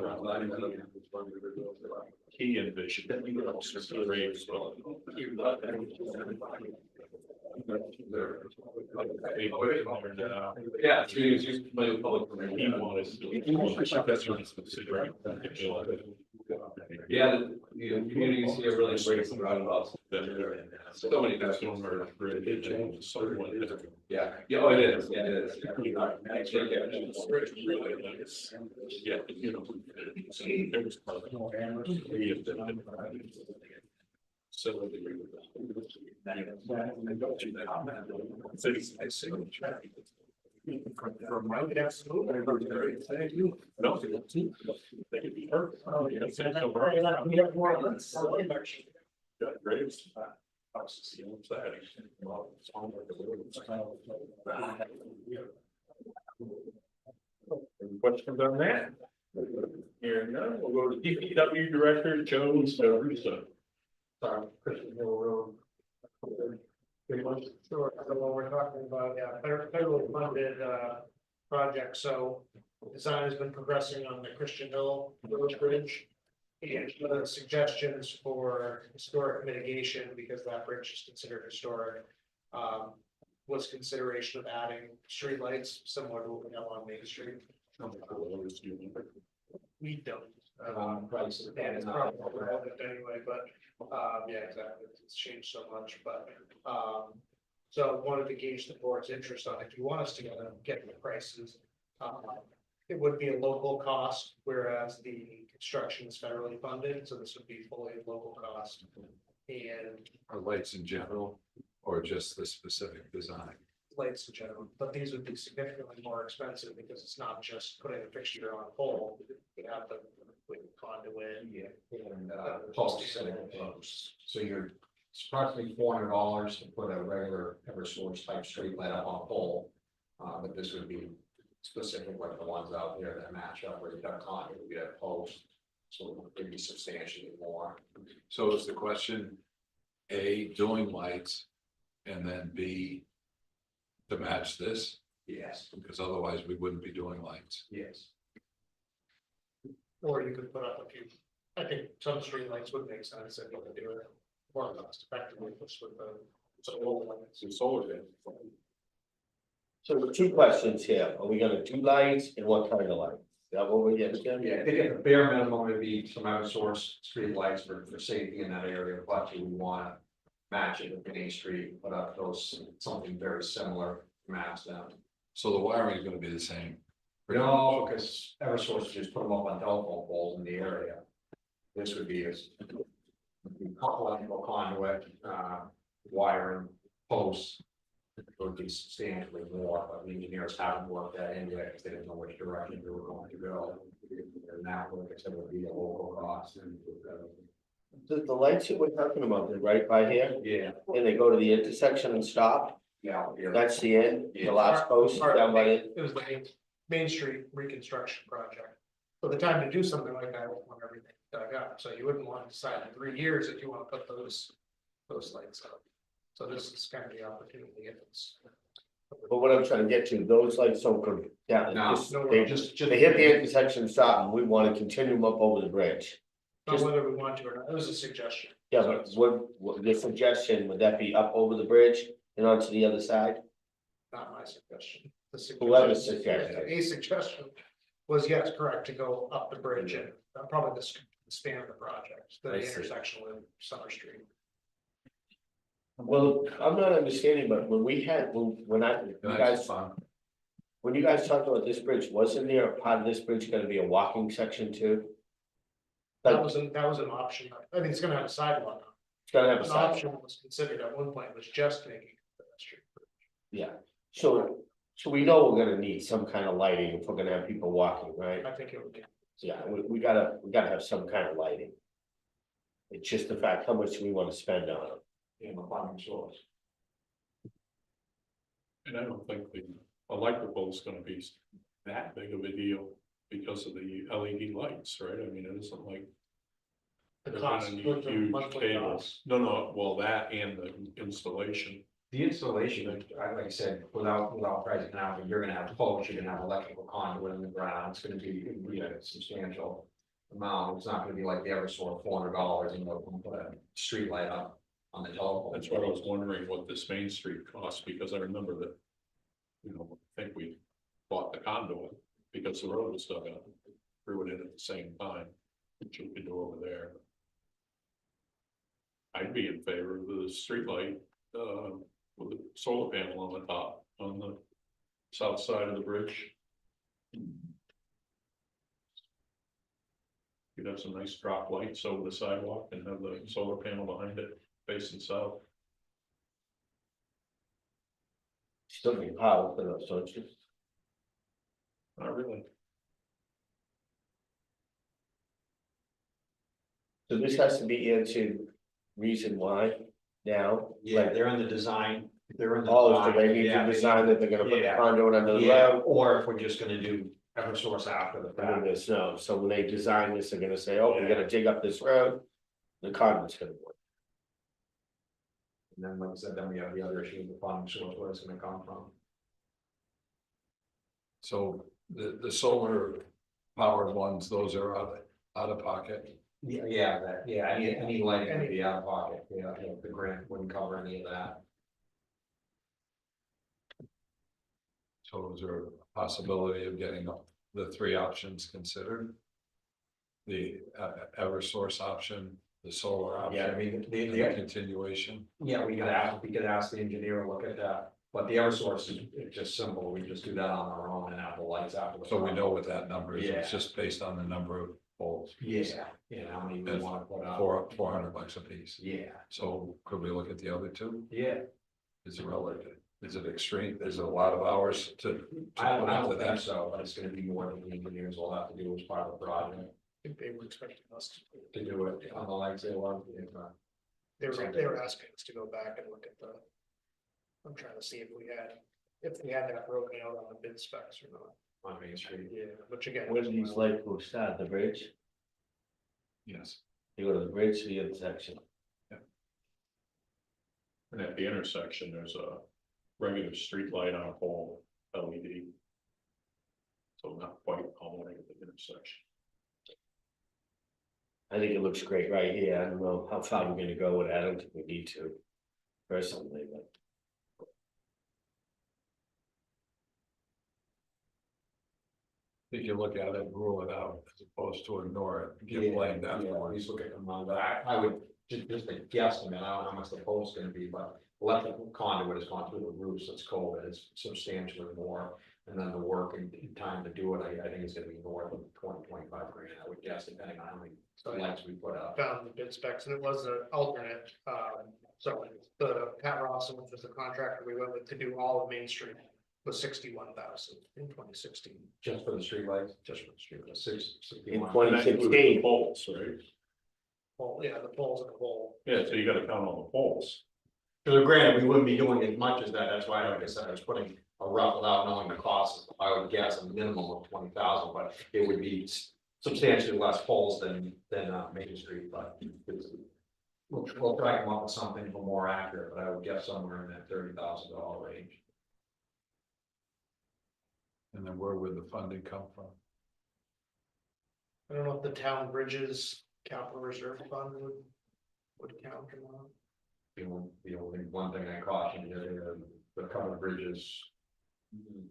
He envisioned. Yeah, he was used to play with public. He wanted. Yeah, communities here really embrace the roundabouts. So many That's different. one where it really did change somewhat. Yeah, oh, it is, yeah, it is. Yeah, you know. It was part of it. So. From my desk. No. They could be hurt. Oh, yeah. Got graves. Houses, you know, that. Well, it's on like the road. Any questions on that? Here, none, we'll go to DPW Director Jones Russo. Christian Hill Road. Pretty much. Sure, so what we're talking about, yeah, federally funded, project, so design has been progressing on the Christian Hill Village Bridge. And suggestions for historic mitigation, because that bridge is considered historic. Was consideration of adding streetlights similar to what we have on Main Street. We don't. Price of And it's probably relevant anyway, but, yeah, exactly, it's changed so much, but, so wanted to gauge the board's interest on it. If you want us to get the prices, it would be a local cost, whereas the construction is federally funded, so this would be fully local cost. And Are lights in general, or just the specific design? lights in general, but these would be significantly more expensive because it's not just putting a fixture on a pole. You have the conduit. And posts and posts. So you're, it's approximately $400 to put a regular Eversource type street light up on a pole. But this would be specific like the ones out there that match up where you've got conduit, you have posts. So it would be substantially more. So is the question, A, doing lights, and then B, to match this? Yes, Because otherwise we wouldn't be doing lights. yes. Or you could put up a few, I think some street lights would make sense if you could do it more cost effectively, just with the. Some solar panels. So two questions here. Are we gonna do lights and what kind of light? Is that what we're getting? to? Yeah, I think at the bare minimum would be some Eversource street lights for safety in that area, but we want to match it with Main Street, put up those, something very similar, match them. So the wiring is gonna be the same. No, because Eversource just put them up on telephone poles in the area. This would be as electrical conduit, wiring, posts. It would be substantially more, but the engineers haven't worked that into it, because they didn't know which direction they were going to go. And that, like I said, would be a local cost. The lights that we're talking about, they're right by here, Yeah. and they go to the intersection and stop. Yeah. That's the end, the Yeah. last post down by it. It was the Main Street reconstruction project. So the time to do something like that, was when everything dug up, so you wouldn't want to decide in 3 years if you want to put those lights up. So this is kind of the opportunity if it's. But what I'm trying to get to, those lights don't go down, No, they just. they hit the intersection, stop, and we want to continue them up over the bridge. Not whether we want to or not, it was a suggestion. Yeah, but what the suggestion, would that be up over the bridge and onto the other side? Not my suggestion. The Whoever's suggestion, suggestion. a suggestion was, yes, correct, to go up the bridge and probably this span the project, the I see. intersection with Summer Street. Well, I'm not understanding, but when we had, when you That's guys, fine. when you guys talked about this bridge, wasn't there a part of this bridge gonna be a walking section too? That Like, was an option. I mean, it's gonna have a sidewalk. it's gonna have a An side, option was considered at one point was just making it pedestrian. yeah, so we know we're gonna need some kind of lighting if we're gonna have people walking, right? I think it would be. Yeah, we gotta have some kind of lighting. It's just the fact how much we wanna spend on it. In the funding source. And I don't think the electrical is gonna be that big of a deal because of the LED lights, right? I mean, it isn't like. The they're cost, gonna need with the huge monthly cables. cost. No, well, that and the installation. The installation, like I said, without pricing out, you're gonna have poles, you're gonna have electrical conduit in the ground, it's gonna be a substantial amount. It's not gonna be like the Eversource $400 and we'll put a street light up on the telephone. That's why I was wondering what this Main Street costs, because I remember that. You know, I think we bought the conduit because the road was dug up, threw it in at the same time, which we could do over there. I'd be in favor of the streetlight, with a solar panel on the top, on the south side of the bridge. You'd have some nice drop lights over the sidewalk and have the solar panel behind it facing south. Still be power for those, don't you? Not really. So this has to be answered, reason why now? Yeah, Like, they're in the design, they're in the. oh, so they need yeah, to design that they're gonna put the yeah. conduit under the Yeah, road. or if we're just gonna do Eversource after the I mean, fact. there's no, so when they design this, they're gonna say, oh, we're gonna dig up this road. The conduit's gonna work. And then, like I said, then we have the other issue of the funding source, where it's gonna come from. So the solar powered ones, those are out of pocket. Yeah, any lighting would be out of pocket, yeah, the grant wouldn't cover any of that. So is there a possibility of getting the three options considered? The Eversource option, the solar Yeah, I option, mean, and the continuation. yeah, we could ask the engineer to look at that, but the Eversource is just simple, we just do that on our own and have the lights after. So we know what that number is, it's Yeah. just based on the number of poles. Yeah, how many we And wanna put out. $400 a piece. Yeah, So could we look at the other two? yeah, Is it relative? Is it extreme? Is it a lot of hours to I put don't into think that? so, but it's gonna be more than the engineers will have to do as part of the project. I think they were expecting us To do it on the lights they want. they were asking us to go back and look at the. I'm trying to see if we had that broken out on the bid specs or not. On Main Street. Yeah, which again. Where do these lights go start, the bridge? Yes. You go to the bridge to the intersection. And at the intersection, there's a regular street light on a pole, LED. So not quite all the way at the intersection. I think it looks great right here. I don't know how far we're gonna go with it. I don't think we need to. Personally, but. If you look at it, rule it out as opposed to ignore it, give blame Yeah, afterwards. please look at them on that. I would just a guesstimate, I don't know how much the pole's gonna be, but electrical conduit has gone through the roof since COVID, it's substantially more. And then the work and time to do it, I think it's gonna be north of 20-25 grand, I would guess, depending on how many lights we put up. Found the bid specs and it was an alternate, so the Pat Rawson, which was the contractor we went with to do all of Main Street. Was 61,000 in 2016. Just for the streetlights, just for the streetlights, In 61. And that includes the 2016, poles, right? Well, yeah, the poles and the pole. Yeah, so you gotta count all the poles. So granted, we wouldn't be doing as much as that, that's why, like I said, I was putting a rough without knowing the cost, I would guess a minimum of 20,000, but it would be substantially less poles than Main Street, but. We'll try to come up with something more accurate, but I would guess somewhere in that $30,000 range. And then where would the funding come from? I don't know if the town bridges capital reserve fund would count or not. The only one thing I caution you, the covered bridges.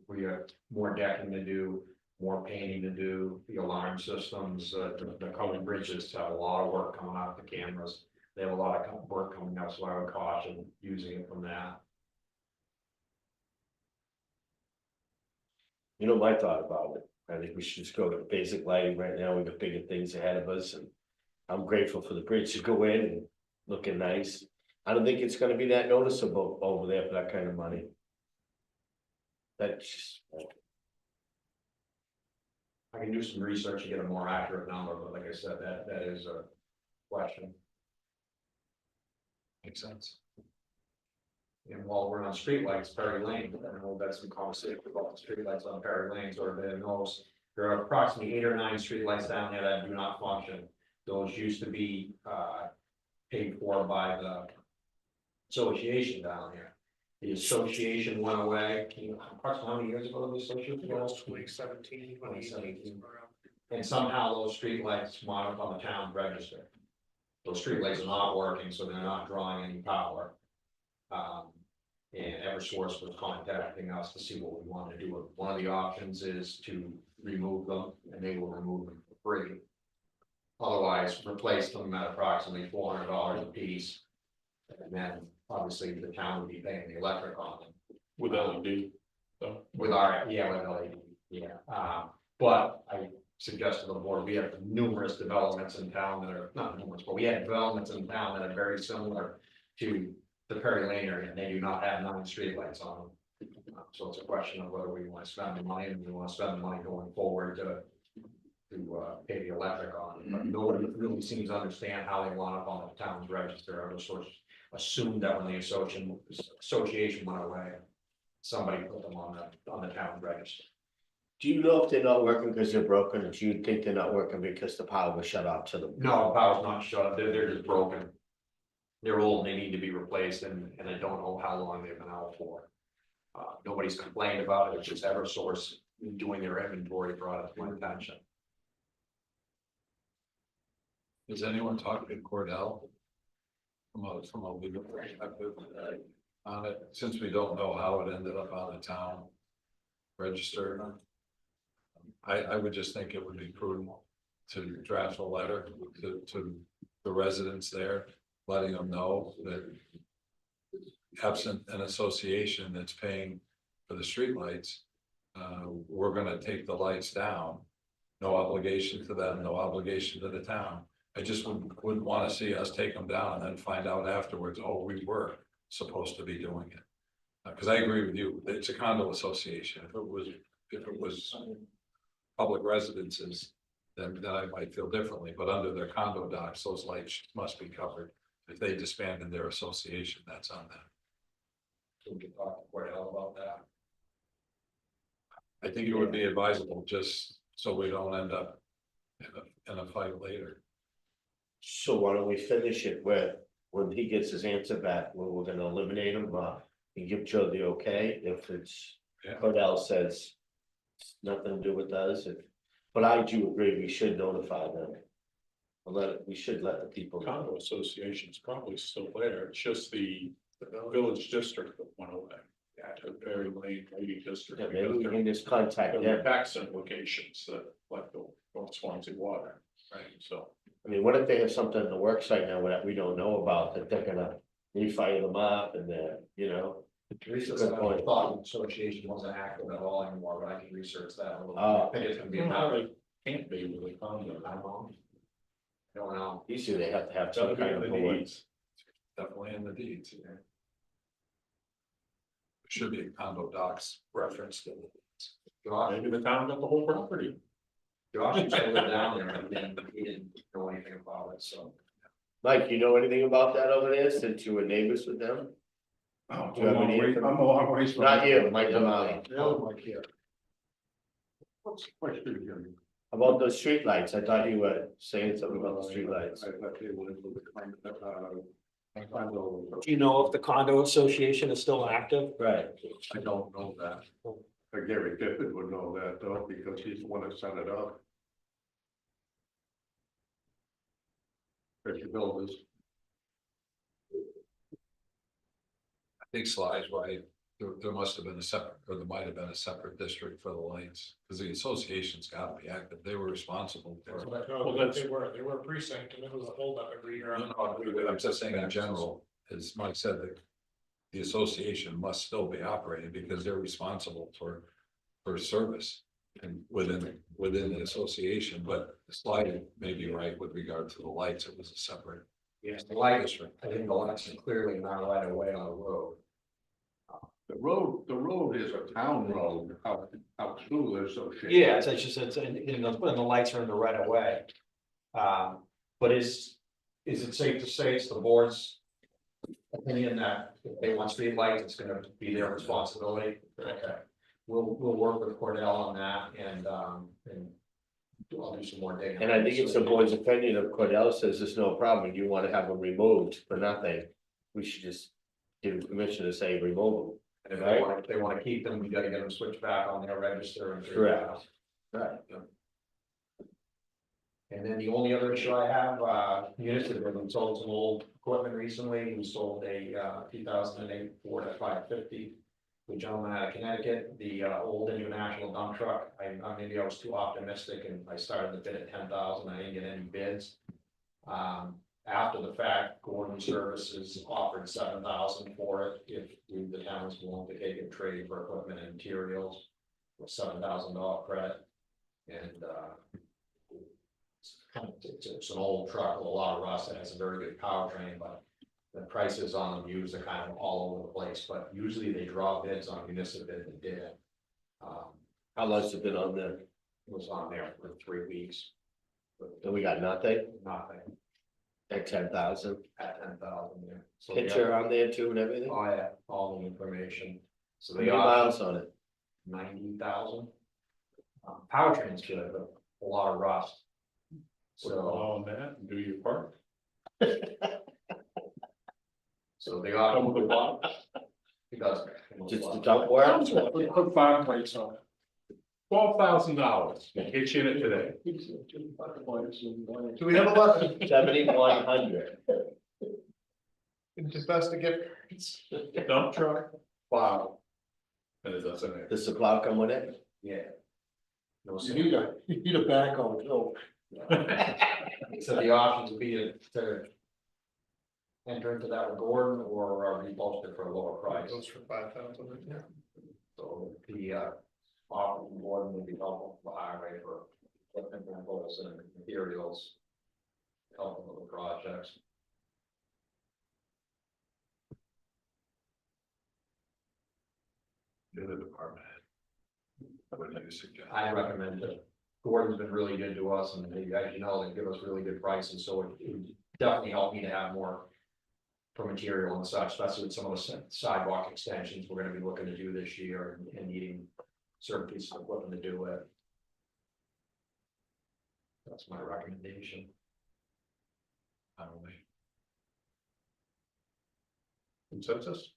We have more decking to do, more painting to do, the alarm systems, the covered bridges have a lot of work coming out, the cameras. They have a lot of work coming up, so I would caution using it from that. you know, my thought about it. I think we should just go to basic lighting right now. We've got bigger things ahead of us and. I'm grateful for the bridge to go in and looking nice. I don't think it's gonna be that noticeable over there for that kind of money. That's just. I can do some research to get a more accurate number, but like I said, that is a question. Makes sense. And while we're on streetlights, Perry Lane, I know we've had some conversation about the streetlights on Perry Lane, or there knows. There are approximately 8 or 9 streetlights down there that do not function. Those used to be paid for by the association down there. The association went away, approximately how many years ago did the association It go? was 2017, 2018. And somehow those streetlights wound up on the town register. Those streetlights are not working, so they're not drawing any power. And Eversource was contacting us to see what we want to do. One of the options is to remove them, and they will remove them for free. Otherwise, replace them at approximately $400 a piece And then obviously the town would be paying the electric on them. With LED. So, With our, yeah, with LED, yeah, but I suggested to the board, we have numerous developments in town that are, not numerous, but we have developments in town that are very similar to the Perry Lane area, and they do not have 9 streetlights on them. So it's a question of whether we want to spend the money, and we want to spend the money going forward to pay the electric on it, but nobody really seems to understand how they want up on the town's register. I was sort of assumed that when the association went away, somebody put them on the town register. Do you know if they're not working because they're broken, or do you think they're not working because the power was shut off to them? No, the power's not shut off, they're just broken. They're old, and they need to be replaced, and I don't know how long they've been out for. Nobody's complained about it, it's just Eversource doing their inventory brought it to my attention. Has anyone talked to Cordell? From a legal perspective on it, since we don't know how it ended up on the town register. I would just think it would be prudent to draft a letter to the residents there, letting them know that absent an association that's paying for the streetlights, we're gonna take the lights down. No obligation to them, no obligation to the town. I just wouldn't want to see us take them down and then find out afterwards, oh, we were supposed to be doing it. Because I agree with you, it's a condo association. If it was public residences, then I might feel differently, but under their condo docs, those lights must be covered. If they disbanded their association, that's on them. So we can talk to Cordell about that. I think it would be advisable, just so we don't end up in a fight later. So why don't we finish it with, when he gets his answer back, we're gonna eliminate him, and give Joe the okay, if it's, Yeah. Cordell says. It's nothing to do with us, but I do agree, we should notify them. We should let the people know. condo association's probably still there, it's just the village district that went away. Yeah, to Perry Lane Lady District. Yeah, maybe we because can just contact there are them. tax implications that like the Swanzey water, right, so. I mean, what if they have something in the works right now that we don't know about, that they're gonna refire them up and they're, you know? Research, Good I point. thought the association wasn't active at all anymore, but I can research that a little bit. Oh. I think it's gonna be You know, about, they can't be with a condo. I don't know. Usually they have to have Gotta some be kind in of the board. deeds. Definitely in the deeds. Should be a condo docs reference to it. Josh, Maybe the town got the whole property. Josh used to live down there, and he didn't know anything about it, so. Mike, you know anything about that over there, since you were neighbors with them? Oh, Do you have any I'm a long ways from. Not you, Mike Demonte. Like here. What's the question here? About those streetlights, I thought you were saying something about the streetlights. I thought they wanted to claim that, Do you know if the condo association is still active? Right, I don't know that. Gary Tippett would know that though, because he's the one that set it up. Richard Builders. I think Sly's right. There must have been a separate, or there might have been a separate district for the lights, because the association's got to be active. They were responsible for. No, they were a precinct, and it was a holdup every year. I'm just saying in general, as Mike said, that the association must still be operating because they're responsible for service and within the association, but Sly may be right with regard to the lights. It was a separate. Yes, the light district, I think the lights are clearly not right away on the road. The road is a town road out through the association. Yeah, it's just, and the lights are in the right of way. But is it safe to say it's the board's Opinion that if they want street lights, it's gonna be their responsibility. Okay. We'll work with Cordell on that and I'll do some more digging. and I think it's the board's opinion, if Cordell says there's no problem, you wanna have them removed for nothing. We should just give permission to say remove And if they wanna keep them, we gotta get them switched back on their register and. Correct. them. Right. And then the only other issue I have, municipal, we sold some old equipment recently, we sold a 2008 Ford F-550. The gentleman out of Connecticut, the old international dump truck, maybe I was too optimistic and I started the bid at 10,000, I didn't get any bids. after the fact, Gordon Services offered 7,000 for it, if the town was willing to take a trade for equipment and materials. With $7,000 credit, and it's an old truck with a lot of rust, and has a very good powertrain, but the prices on them used are kind of all over the place, but usually they draw bids on municipal bid and did it. How long's it been on there? It was on there for 3 weeks. And we got nothing Nothing at 10,000. at 10,000 there. So Picture on there too and everything. Oh, yeah, all the information. So How they many offer miles on it? 90,000. Powertrain's good, but a lot of rust. So So, on that, and do your part. so they Come offer. with the block. It does. Just the dump work? Put fireplace on it. $12,000, get you in it today. Do we have a lot of 7,100. investigate? Dump truck, plow. And it doesn't. Does the plow come with it? Yeah. No, You need a backhoe, too. so the options would be to enter into that with Gordon or repost it for a lower price. Goes for 5,000, yeah. So the offer from Gordon would be helpful for the highway for equipment rentals and materials. Helping with the projects. The other department head. What do you suggest? I recommend it. Gordon's been really good to us and they, as you know, they give us really good prices, so it would definitely help me to have more. For material and such, especially with some of the sidewalk extensions we're gonna be looking to do this year and needing certain pieces of equipment to do it. That's my recommendation. I don't know. Consensus,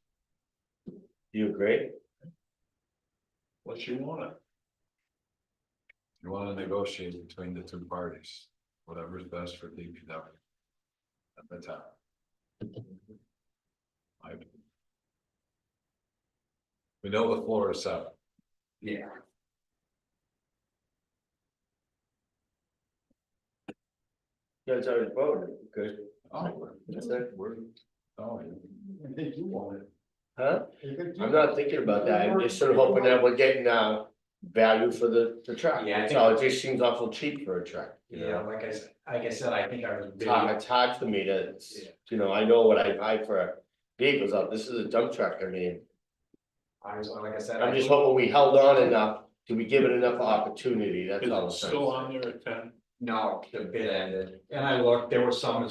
You agree? unless you want it. You want to negotiate between the two parties, whatever is best for DPW. At the time. We know the floor is 7. Yeah. You guys already voted, good. Oh, That's it. oh, I think you want it. Huh? I think you- I'm not thinking about that, I'm just sort of hoping that we're getting value for the truck. Yeah, I That's think- all, it just seems awful cheap for a truck, you know? Yeah, like I said, I think I was. It's hard for me to, you know, I know what I buy for vehicles out, this is a dump truck, I mean, I was, like I said. I'm just hoping we held on enough, do we give it enough opportunity, that's Is all. I'm it saying. still on there at 10? No, the bid ended, and I looked, there were some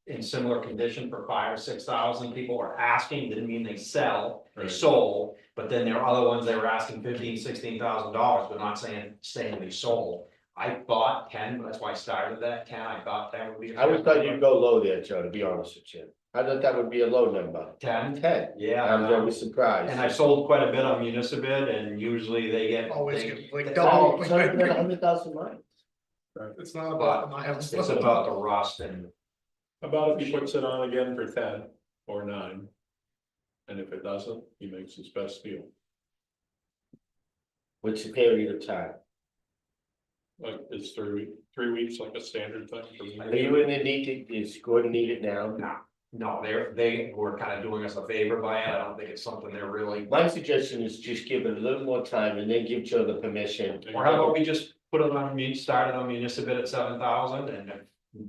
in similar condition for 5,000 or 6,000, people were asking, didn't mean they sell, they Right. sold. But then there are other ones, they were asking $15,000, $16,000, but not saying they sold. I thought 10, but that's why I started that 10, I thought that would be. I would thought you'd go low there, Joe, to be honest with you, I thought that would be a low number, 10, 10, yeah. I was always surprised. And I sold quite a bit on municipal bid, and usually they get. Always they- get like they- double. It's only been 100,000 miles. It's not about But the miles. it's about the rust and How about if he puts it on again for 10 or 9? And if it doesn't, he makes his best deal. What's the period of time? Like, is 3 weeks like a standard thing for me? Are you in the need to, is Gordon need it now? No, they were kind of doing us a favor by it, I don't think it's something they're really. My suggestion is just give it a little more time and then give Joe the permission. Or how about we just put it on, started on municipal bid at 7,000, and if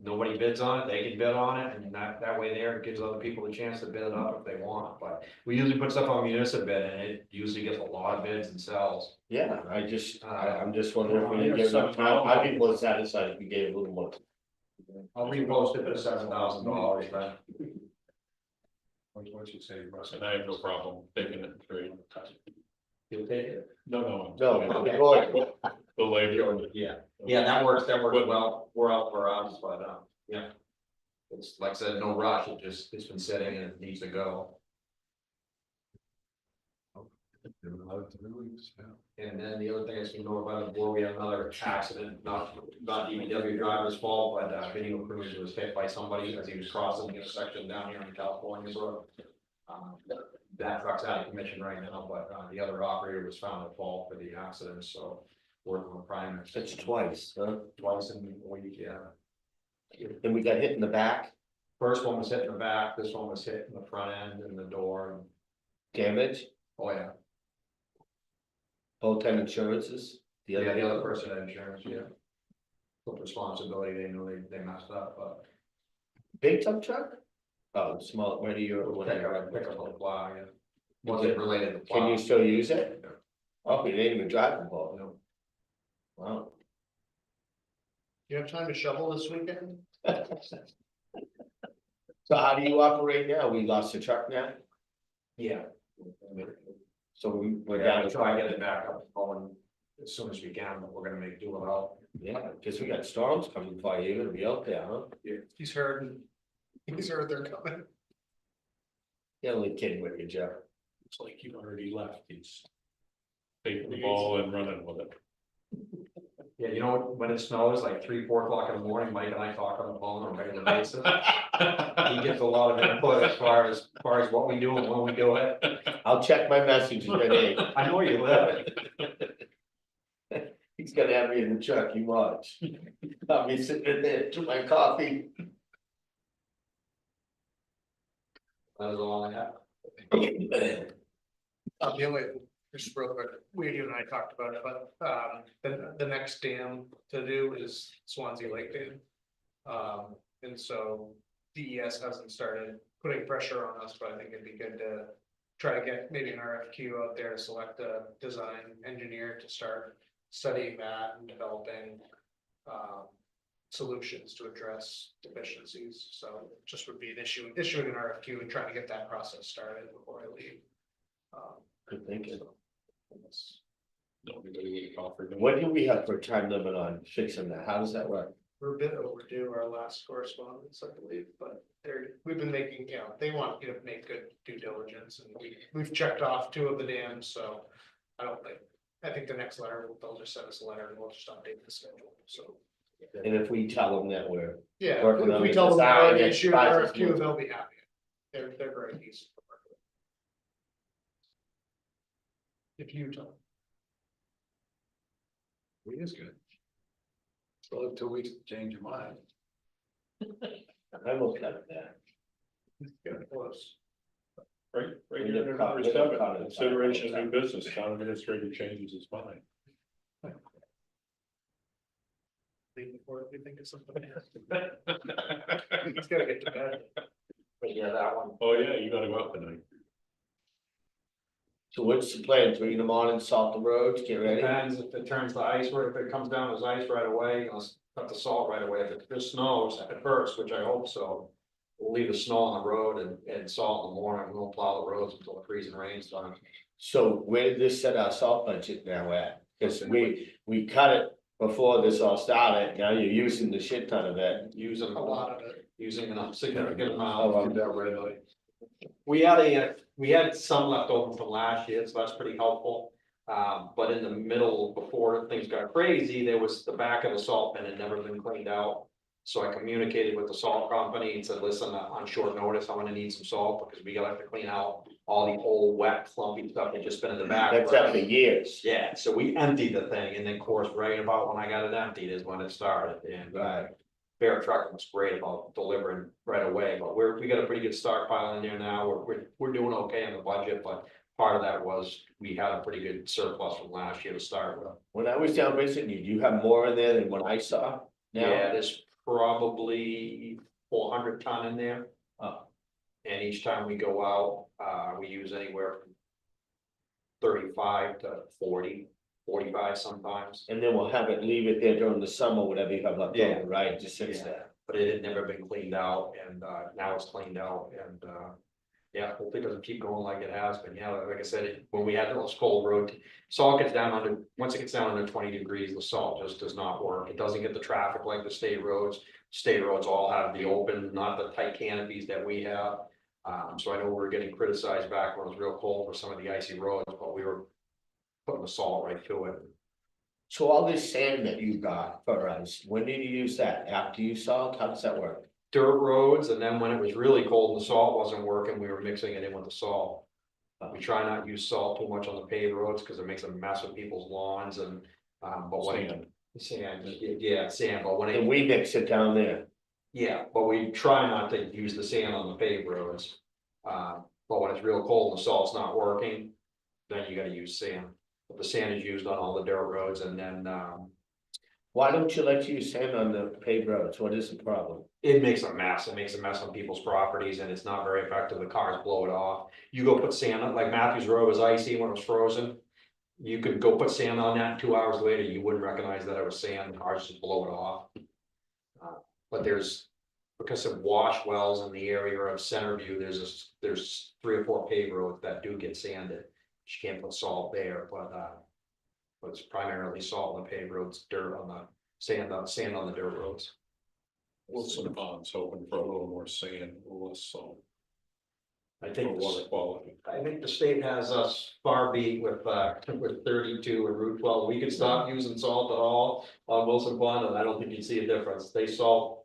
nobody bids on it, they can bid on it, and that way there, it gives other people a chance to bid it up if they want, but. We usually put stuff on municipal bid, and it usually gets a lot of bids and sells. Yeah, I'm just wondering if we didn't give enough time, I'd be more satisfied if we gave a little more. I'll repost it for $7,000 then. What you say, Russ? And I have no problem taking it straight. You'll take it? No, No, the Gordon, the labor. Yeah, that works well, we're out for us, but, yeah. It's like I said, no rush, it's been sitting and it needs to go. Give it another 3 weeks, yeah. And then the other thing is, you know, about the board, we had another accident, not DPW driver's fault, but video cruiser was hit by somebody as he was crossing the intersection down here on California Road. That truck's out of commission right now, but the other operator was found at fault for the accident, so working on primers. that's twice, huh? Twice in a week, yeah. And we got hit in the back, First one was hitting the back, this one was hitting the front end and the door. Damage, Oh, yeah. both time insurances? Yeah, the other person had insurance, yeah. Took responsibility, they knew they messed up, but. Big dump truck? Oh, small, where do you, Pick up on the plow, yeah. Wasn't related to plow. can you still use it? Oh, you didn't even drive the ball. No. Wow. You have time to shovel this weekend? So how do you operate now? We lost the truck now? Yeah. So we're We're down gonna to try and get it back up and going as soon as we can, but we're gonna make do without. yeah, guess we got storms coming for you, you're gonna be out there, huh? He's heard they're coming. You're only kidding with you, Jeff. It's like you already left, he's taking the ball and running with it. Yeah, you know, when it snows, like 3, 4 o'clock in the morning, Mike and I talk on the phone on a regular basis. He gets a lot of input as far as what we do and when we do it. I'll check my messages today. I know you live. He's gonna have me in the truck, you watch. I'll be sitting in there to my coffee. That is all I have. The only, just real quick, you and I talked about it, but, the next dam to do is Swanzey Lake Dam. And so DES hasn't started putting pressure on us, but I think it'd be good to try to get maybe an RFQ out there, select a design engineer to start studying that and developing, solutions to address deficiencies. So just would be an issuing an RFQ and trying to get that process started before I leave. Good thinking. Nobody would offer. What do we have for time limit on fixing that? How does that work? We're a bit overdue our last correspondence, I believe, but we've been making, they want you to make good due diligence and we've checked off 2 of the dams, so. I think the next letter, they'll just send us a letter and we'll just update the schedule, so. And if we tell them that we're, Yeah, Working if on we the tell them design they and issue an process RFQ, moves. they'll be happy. They're very easy to work with. If you tell them. It is good. Still have 2 weeks to change your mind. I'm okay with that. Get close. Right, We here never under caught- number we never 7, caught it. consideration of new business, town administrator changes his mind. Leave before we think of something. He's gotta get to bed. But yeah, that one. Oh, yeah, you gotta go out tonight. So what's the plan? 3 in the morning, salt the roads, get ready? Depends if it turns to ice, or if it comes down as ice right away, let's cut the salt right away. If it just snows at first, which I hope so. We'll leave the snow on the road and salt in the morning, we won't plow the roads until the freezing rains done. So where did this set our salt budget now at? Cause we cut it before this all started, now you're using the shit ton of it. Using A lot of it. using a significant Oh, amount. That red light. We had some left over from last year, so that's pretty helpful. But in the middle, before things got crazy, there was the back of the salt bin had never been cleaned out. So I communicated with the salt company and said, listen, on short notice, I'm gonna need some salt because we gotta have to clean out all the old wet clumpy stuff that just been in the back. That's after years. Yeah, so we emptied the thing and then of course, right about when I got it emptied is when it started and. Right. Bear Truck was great about delivering right away, but we got a pretty good stockpile in there now. We're doing okay on the budget, but part of that was we had a pretty good surplus from last year to start with. When I was down visiting you, do you have more in there than what I saw? Now? Yeah, there's probably 400 ton in there. And each time we go out, we use anywhere from 35 to 40, 45 sometimes. And then we'll have it, leave it there during the summer, whatever you have left Yeah. over, right? Just sits there. But it had never been cleaned out and now it's cleaned out and yeah, hopefully it doesn't keep going like it has been. Yeah, like I said, when we had those cold road, salt gets down under, once it gets down under 20 degrees, the salt just does not work. It doesn't get the traffic like the state roads. State roads all have the open, not the tight canopies that we have. So I know we were getting criticized back when it was real cold for some of the icy roads, but we were putting the salt right to it. So all this sand that you got for us, when did you use that? After you salt? How does that work? Dirt roads, and then when it was really cold and the salt wasn't working, we were mixing it in with the salt. We try not to use salt too much on the paved roads because it makes a mess with people's lawns and, but when. Sand. Sand, yeah, sand, but when And it, we mix it down there. Yeah, but we try not to use the sand on the paved roads. But when it's real cold and the salt's not working, then you gotta use sand. But the sand is used on all the dirt roads and then, Why don't you like to use sand on the paved roads? What is the problem? it makes a mess. It makes a mess on people's properties and it's not very effective. The cars blow it off. You go put sand on, like Matthews Road was icy when it was frozen. You could go put sand on that, 2 hours later, you wouldn't recognize that it was sand. The cars just blow it off. But because of wash wells in the area of Centerview, there's 3 or 4 paved roads that do get sanded. You can't put salt there, but it's primarily salt on the paved roads, dirt on the sand on the dirt roads. Wilson Pond's hoping for a little more sand, a little less salt. I For think, water quality. I think the state has us far beat with 32 and Route 12. We could stop using salt at all on Wilson Pond, and I don't think you'd see a difference. They salt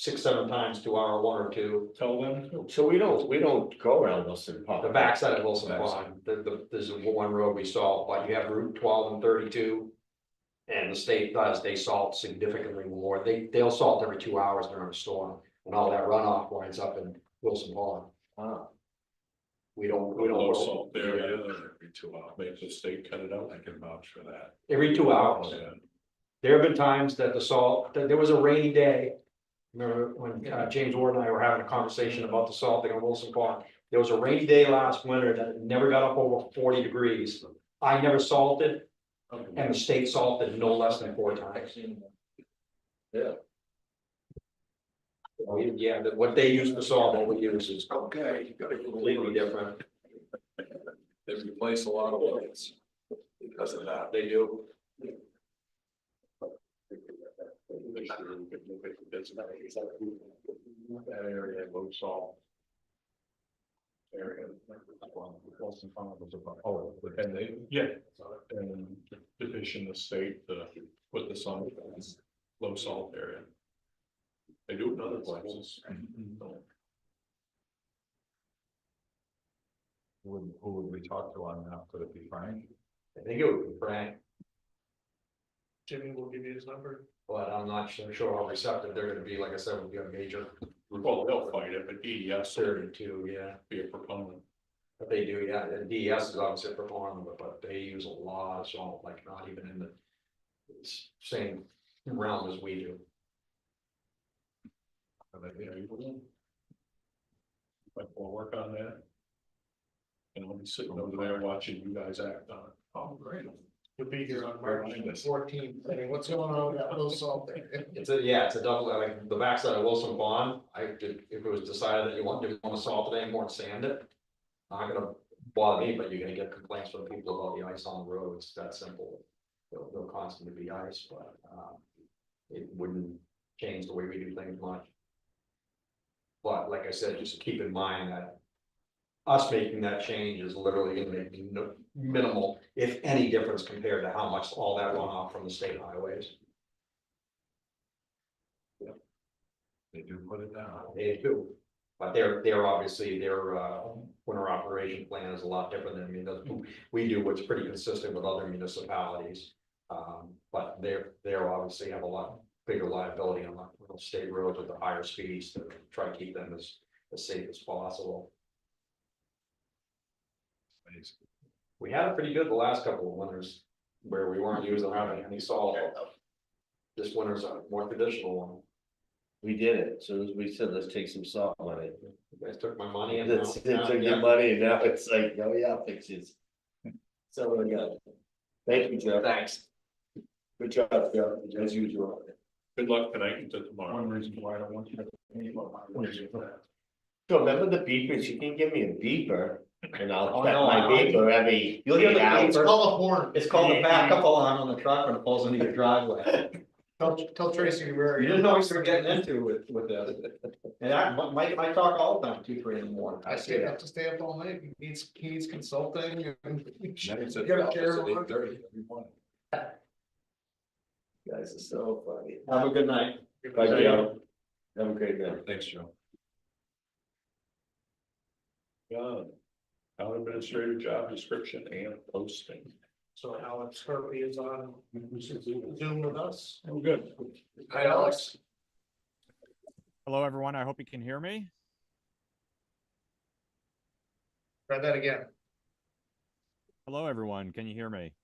6-7 times to our 1 or 2. Tell them to. So we don't go around Wilson Pond. The backside of Wilson Backside. Pond, there's one road we salt, but you have Route 12 and 32. And the state does, they salt significantly more. They'll salt every 2 hours during a storm, and all that runoff winds up in Wilson Pond. Wow. We don't. Low salt area, every 2 hours, make the state cut it out, I can vouch for that. Every 2 hours. Yeah. There have been times that the salt, that there was a rainy day. Remember when James Ward and I were having a conversation about the salting on Wilson Pond? There was a rainy day last winter that it never got up over 40 degrees. I never salted, and the state salted no less than 4 times. Yeah. Yeah, what they use for salt, what we use is Okay, you gotta completely different. They replace a lot of wells because of that. They do. That area, low salt. Area. Wilson Pond was about, and they, and petition the state to put this on low salt area. They do it in other places. Who would we talk to on that? Could it be Frank? I think it would be Frank, Jimmy will give you his number. but I'm not sure how receptive they're gonna be. Like I said, we've got a major Well, they'll fight it, but DES will 32, yeah. be a proponent. But they do, yeah, and DES is obviously a proponent, but they use a lot of salt, like not even in the same realm as we do. But we'll work on that. And I'll be sitting over there watching you guys act on it. Oh, great. You'll be here on March 14th. I mean, what's going on with that little salt there? It's a double, like the backside of Wilson Pond. If it was decided that you want to salt it anymore and sand it. Not gonna bother me, but you're gonna get complaints from people about the ice on the road. It's that simple. There'll constantly be ice, but it wouldn't change the way we do things much. But like I said, just keep in mind that us making that change is literally gonna make minimal, if any, difference compared to how much all that runoff from the state highways. They do put it down. They do, but they're obviously, their winter operation plan is a lot different than we do, what's pretty consistent with other municipalities. But they're obviously have a lot bigger liability on the state roads with the higher speeds to try to keep them as safe as possible. Amazing. We had it pretty good the last couple of winters where we weren't using hardly any salt. This winter's a more traditional one. We did it. So as we said, let's take some salt money. You guys took my money and That's, they took your money and now it's like, oh yeah, fixes. So we got. Thank you, Joe. Thanks. Good job, Joe, as usual. Good luck tonight and to tomorrow. One reason why I don't want you to think about my wages for that. So remember the beepers? You can give me a beeper and I'll Oh, check no, my I- beeper every. You'll hear the 8 hours. beeper. Call a horn. It's called a backup alarm on the truck when it pulls into your driveway. Tell Tracy where. You didn't know what you were getting into with this. And I talk all the time, 2-3 in the morning. I stay up to stay up all night. He needs consulting. Then it's at You the got a chair office at on? 8:30 every morning. You guys are so funny. Have a good night. Bye, Joe. Have a great night. Thanks, Joe. Town administrator job description and posting. So Alex Harvey is on Zoom with us. Oh, good. Hi, Alex. Hello, everyone. I hope you can hear me. Try that again. Hello, everyone. Can you hear me?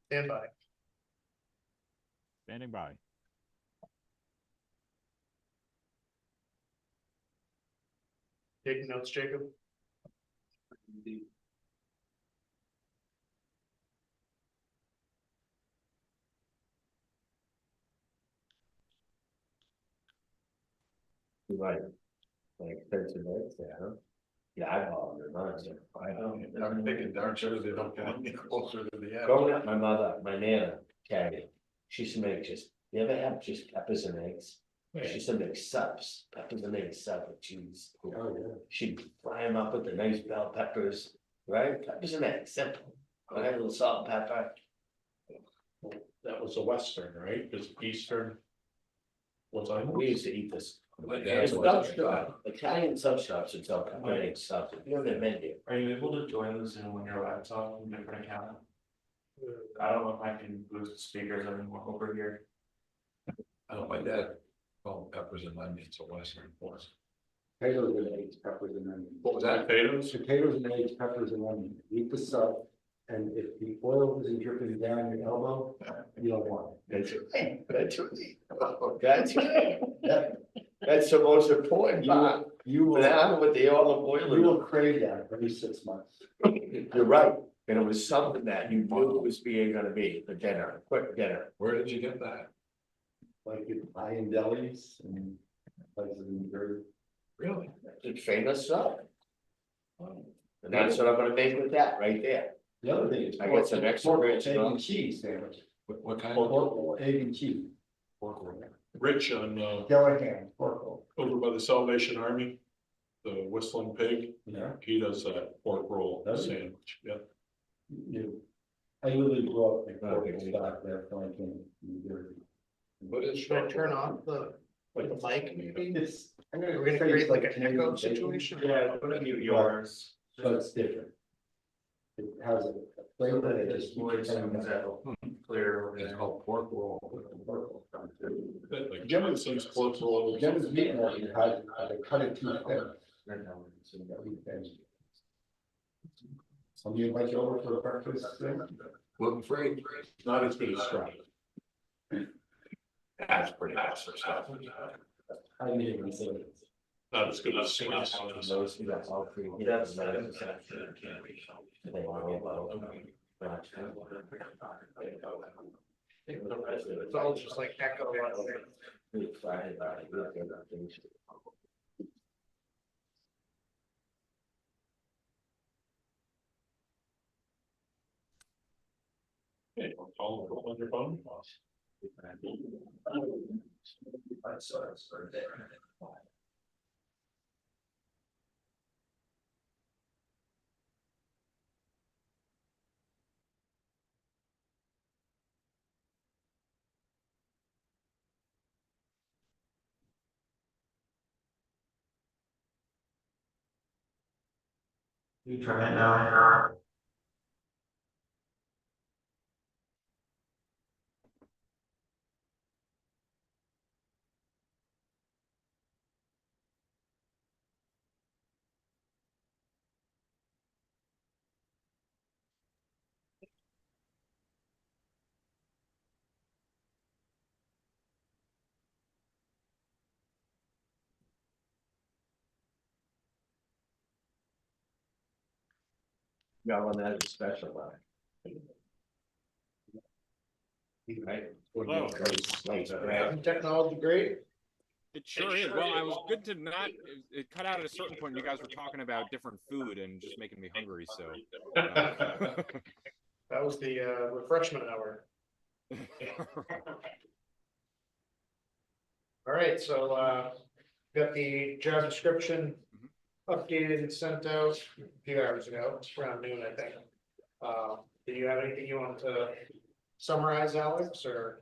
Stand by. Standing by. Taking notes, Jacob. Like 13 minutes there, huh? Yeah, I bought it, I'm thinking darn sure they don't get any closer to the end. growing up, my mother, my nana, Carrie, she used to make just, you ever have just peppers and eggs? She used to make subs, peppers and eggs, sub with cheese. Oh, yeah. She'd fry them up with the nice bell peppers, right? Peppers and eggs, simple. Right, a little salt and pepper. That was a Western, right? Because Eastern. Was I? We used to eat this. My It's dad's sub shop, Italian sub shops would sell pepper and egg subs, if you're on their menu. Are you able to join the Zoom on your laptop from different account? I don't know if I can boost speakers anymore over here. I know my dad called peppers and onions a Western force. Potatoes and eggs, peppers and onions. What was that? Potatoes? Potatoes and eggs, peppers and onions. Eat the sub. And if the oil isn't dripping down your elbow, you don't want it. That's right. Yeah. That's the most important part. You will, Now with the olive oil. you will crave that every 6 months. You're right, and it was something that you knew was gonna be for dinner, quick dinner. Where did you get that? Like you buy in delis and places in very. Really? It's famous stuff. And that's what I'm gonna make with that right there. The other thing is. I got some extra pork, rich, egg huh? and cheese sandwich. What kind of? Pork, egg and cheese. Pork roll? Rich on, Callahan, pork roll. over by the Salvation Army. The Whistling Pig, Yeah. he does that pork roll Does he? sandwich, yeah. You. I literally grew up in pork stock there, Franklin, New Jersey. What is? Should I turn off the mic maybe? It's. I'm We're gonna say it's create like an Canadian echo bacon, situation. Yeah, put mute yours. but it's different. It has a flavor that This just. voice sounds clear over It's there. called pork roll. Like Jim seems pork roll. Jim's meat market has, they cut it too thin. Some you invite you over for a breakfast thing? Gluten free. Not as good as Scrap. That's pretty awesome stuff. I didn't even say it. Not as good as Scrap. That's all free. That's It's all just like echo. Okay, I'll call it on your phone. You try it now. Got one that is special line. Right? Hello. Nice, right? Technology great. It sure is. Well, I was good to not, it cut out at a certain point. You guys were talking about different food and just making me hungry, so. That was the refreshment hour. All right, so got the job description updated and sent out a few hours ago, around noon, I think. Do you have anything you want to summarize, Alex, or?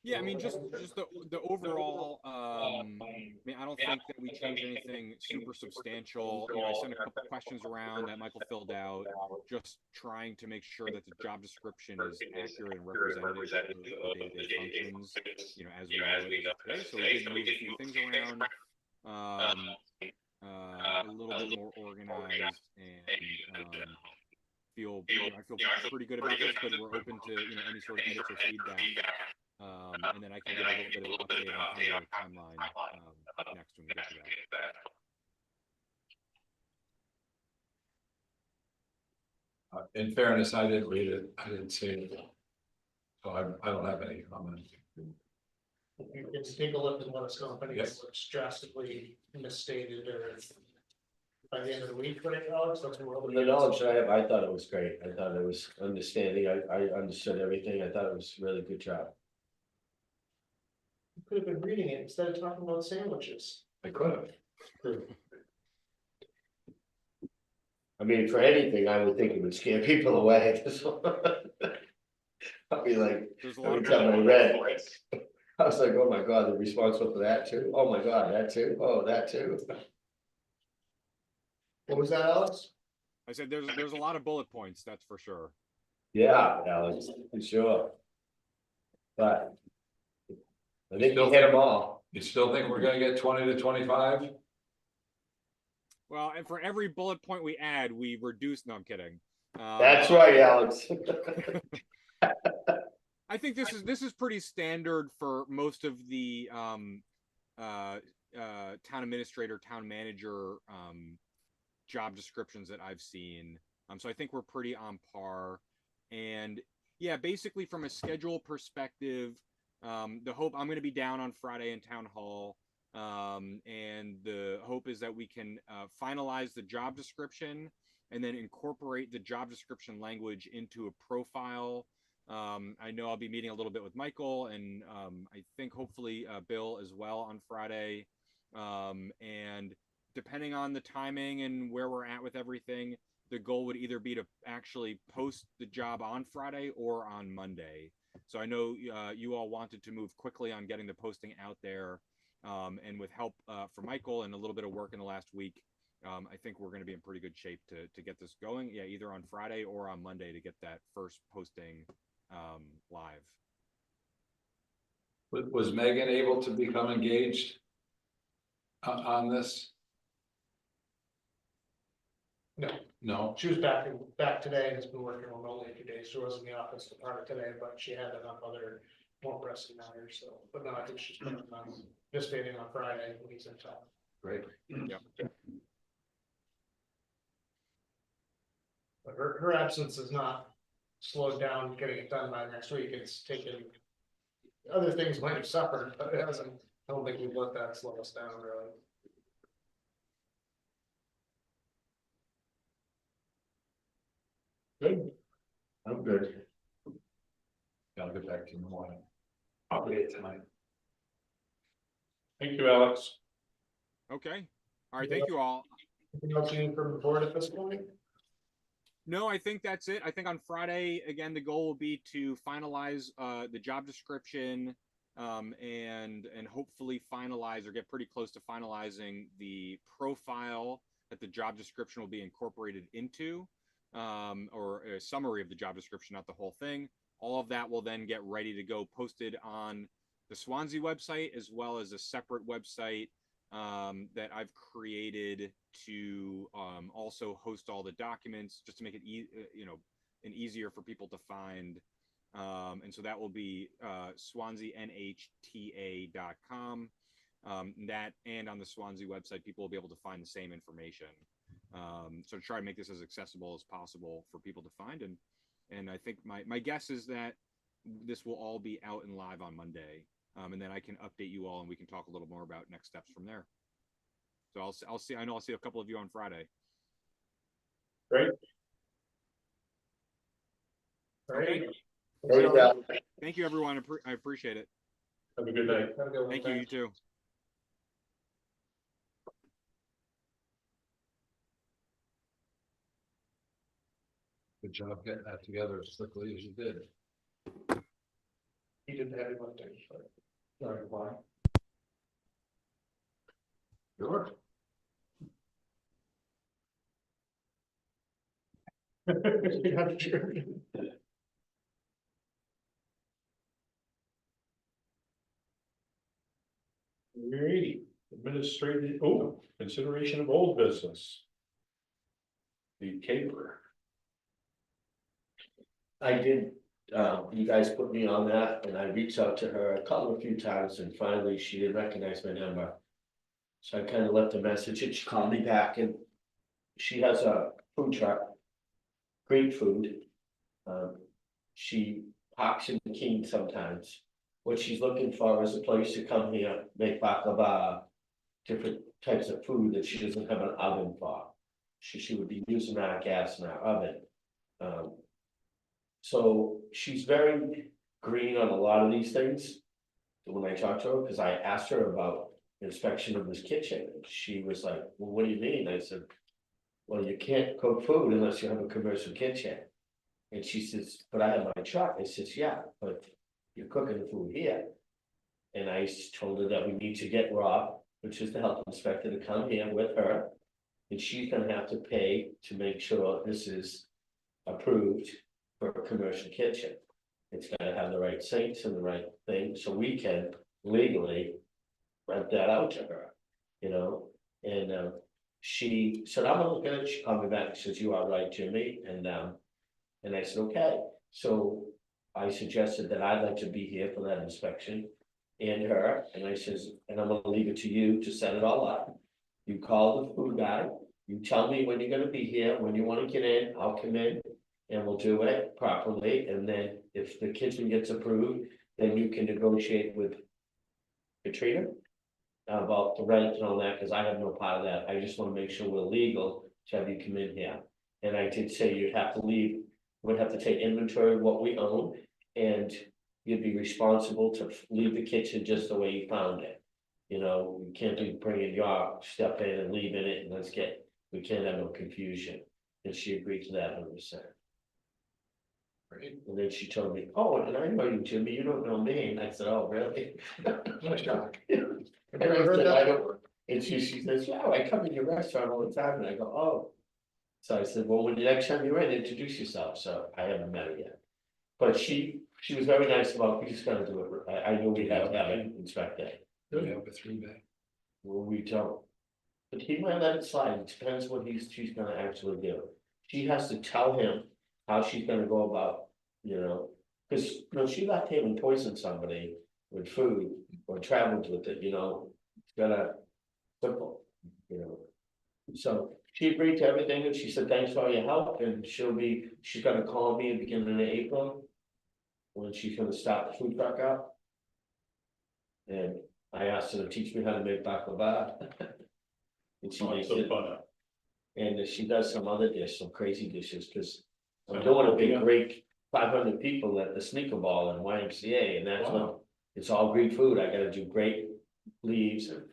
Yeah, I mean, just the overall, I mean, I don't think that we changed anything super substantial. You know, I sent a couple questions around that Michael filled out, just trying to make sure that the job description is accurate and representative of the day-to-day functions, you know, as we know it is today. So we did move a few things around, a little bit more organized, and I feel pretty good about this, but we're open to, you know, any sort of edits or feedback. And then I can give a little bit of an update on kind of the timeline next when we get to that. In fairness, I didn't read it. I didn't see it. So I don't have any comment. You can take a look at what it's going to be, Yes. looks drastically misstated or by the end of the week, what it was, that's what we're From hoping. the knowledge I have, I thought it was great. I thought it was understanding. I understood everything. I thought it was really good job. You could have been reading it instead of talking about sandwiches. I could have. I mean, for anything, I would think it would scare people away. I'd be like, There's a lot every of time I read, I was like, oh my God, they're responsible for that too. Oh my God, that too. Oh, that too. What was that, Alex? I said there's a lot of bullet points, that's for sure. Yeah, Alex, for sure. But I think Still you hit them all. You still think we're gonna get 20 to 25? Well, and for every bullet point we add, we reduce. No, I'm kidding. That's right, Alex. I think this is pretty standard for most of the town administrator, town manager job descriptions that I've seen. So I think we're pretty on par. And yeah, basically from a schedule perspective, the hope, I'm going to be down on Friday in town hall. And the hope is that we can finalize the job description and then incorporate the job description language into a profile. I know I'll be meeting a little bit with Michael, and I think hopefully Bill as well on Friday. And depending on the timing and where we're at with everything, the goal would either be to actually post the job on Friday or on Monday. So I know you all wanted to move quickly on getting the posting out there. And with help from Michael and a little bit of work in the last week, I think we're going to be in pretty good shape to get this going. Yeah, either on Friday or on Monday to get that first posting live. Was Megan able to become engaged on this? No, No. she was back today and has been working remotely 2 days. She was in the office part of today, but she had enough other more pressing matters, so, but no, I think she's planning on participating on Friday when he's in town. Great. Yep. But her absence is not slowed down getting it done by next week. It's taken, other things might have suffered, but it hasn't. I don't think we've let that slow us down really. Good. I'm good. I'll get back to you in the morning. I'll read it tonight. Thank you, Alex. Okay. All right. Thank you all. Anything else you need from the board at this point? No, I think that's it. I think on Friday, again, the goal will be to finalize the job description and hopefully finalize or get pretty close to finalizing the profile that the job description will be incorporated into, or a summary of the job description, not the whole thing. All of that will then get ready to go posted on the Swanzey website, as well as a separate website that I've created to also host all the documents, just to make it easier for people to find. And so that will be swanseynhta.com. That and on the Swanzey website, people will be able to find the same information. So try to make this as accessible as possible for people to find. And I think my guess is that this will all be out and live on Monday. And then I can update you all and we can talk a little more about next steps from there. So I'll see a couple of you on Friday. Great. Right. Hey, Thank you, everyone. I appreciate it. Have a good night. Have a good one. Thank you, you too. Good job getting that together as quickly as you did. He didn't have him on there, so. Sorry, why? Sure. I'm sure. Alrighty, administrative, oh, consideration of old business. The caterer. I did, you guys put me on that and I reached out to her a few times and finally she didn't recognize my number. So I kind of left a message and she called me back and she has a food truck. Great food. She parks in King sometimes. What she's looking for is a place to come here, make baklava, different types of food that she doesn't have an oven for. She would be using our gas in our oven. So she's very green on a lot of these things. When I talked to her, because I asked her about inspection of this kitchen, and she was like, well, what do you mean? I said, well, you can't cook food unless you have a commercial kitchen. And she says, but I have my truck. I says, yeah, but you're cooking the food here. And I told her that we need to get Rob, which is the health inspector, to come here with her. And she's gonna have to pay to make sure this is approved for a commercial kitchen. It's gotta have the right sinks and the right thing, so we can legally rent that out to her, you know? And she said, I'm gonna look at it. She called me back and says, you are right, Jimmy, and I said, okay. So I suggested that I'd like to be here for that inspection and her, and I says, and I'm gonna leave it to you to set it all up. You call the food guy, you tell me when you're gonna be here, when you wanna get in, I'll come in. And we'll do it properly, and then if the kitchen gets approved, then you can negotiate with Katrina about the rent and all that, because I have no part of that. I just want to make sure we're legal to have you come in here. And I did say you'd have to leave, we'd have to take inventory of what we own, and you'd be responsible to leave the kitchen just the way you found it. You know, you can't be bringing your stuff in and leaving it, and we can't have no confusion. And she agreed to that 100%. And then she told me, oh, and I know you, Jimmy, you don't know me, and I said, oh, really? Nice job. And I said, I don't, and she says, yeah, I come in your restaurant all the time, and I go, oh. So I said, well, when the next time you're in, introduce yourself, so I haven't met her yet. But she was very nice about, we just gotta do it, I knew we'd have to have it inspected. Do we have a 3-bag? Well, we don't. But he might let it slide, it depends what she's gonna actually do. She has to tell him how she's gonna go about, you know, because, you know, she left him and poisoned somebody with food or traveled with it, you know, it's gotta, simple, you know. So she agreed to everything and she said, thanks for all your help, and she's gonna call me at the beginning of April when she's gonna start the food truck up. And I asked her to teach me how to make baklava. And she makes it. And she does some other some crazy dishes, because I'm doing a big break, 500 people at the sneaker ball in YMCA, and that's what, it's all Greek food. I gotta do great leaves, and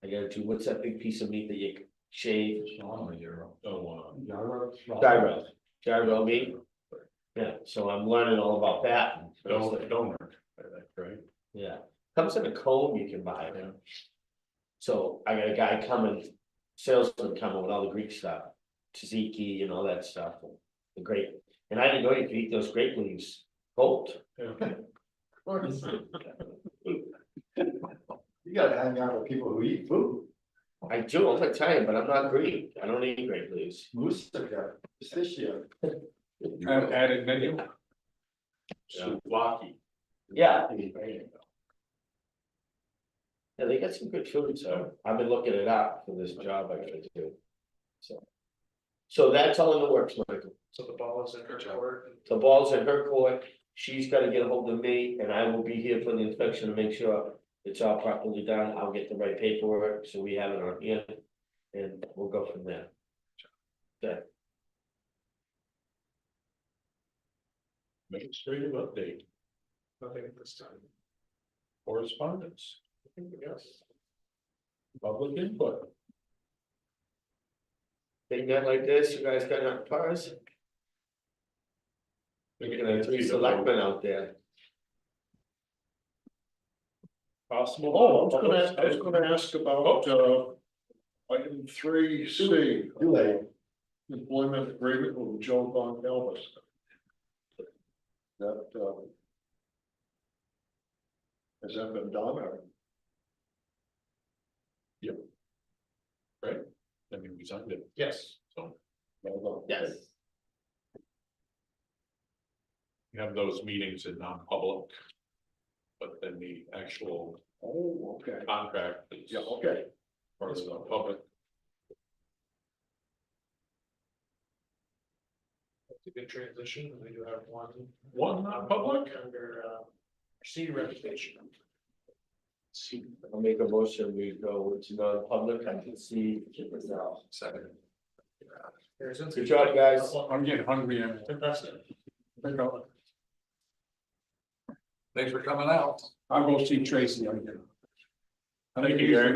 I gotta do, what's that big piece of meat that you shave? Gyro meat. Yeah, so I'm learning all about that. Donor, right? Yeah, comes in a cone you can buy. Yeah. So I got a guy coming, salesman coming with all the Greek stuff, tzatziki and all that stuff, and the grape. And I didn't know you could eat those grape leaves cold. Yeah. You gotta hang out with people who eat food. I do, I'm Italian, but I'm not Greek. I don't eat grape leaves. Moussaka, pistachio. Added menu. Souvlaki. Yeah. Yeah, they got some good food, so I've been looking it up for this job I gotta do. So that's all in the works, Michael. So the ball is in her court. The ball's in her court. She's gotta get a hold of me, and I will be here for the inspection to make sure it's all properly done. I'll get the right paperwork, so we have it on hand, and we'll go from there. Okay. Administrative update, Nothing at this time. correspondence, Yes. public input. Big night like this, you guys got enough cars? We're gonna have 3 selectmen out there. Possible. Oh, I was gonna ask about, item 3C. Too late. Employment agreement with Joe Gonsalves. That, has that been done or? Right? I mean, we signed it, Yes. so Yes. we have those meetings in non-public. But then the actual Oh, okay. contract is Yeah, okay. part of the public. It's a good transition, we do have one. One non-public? Under, C reputation. I'll make a motion, we go to non-public, I can see it now. Second. Good job, guys. I'm getting hungry and. Fantastic. Thanks for coming out. I'll go see Tracy again. Thank you, Gary.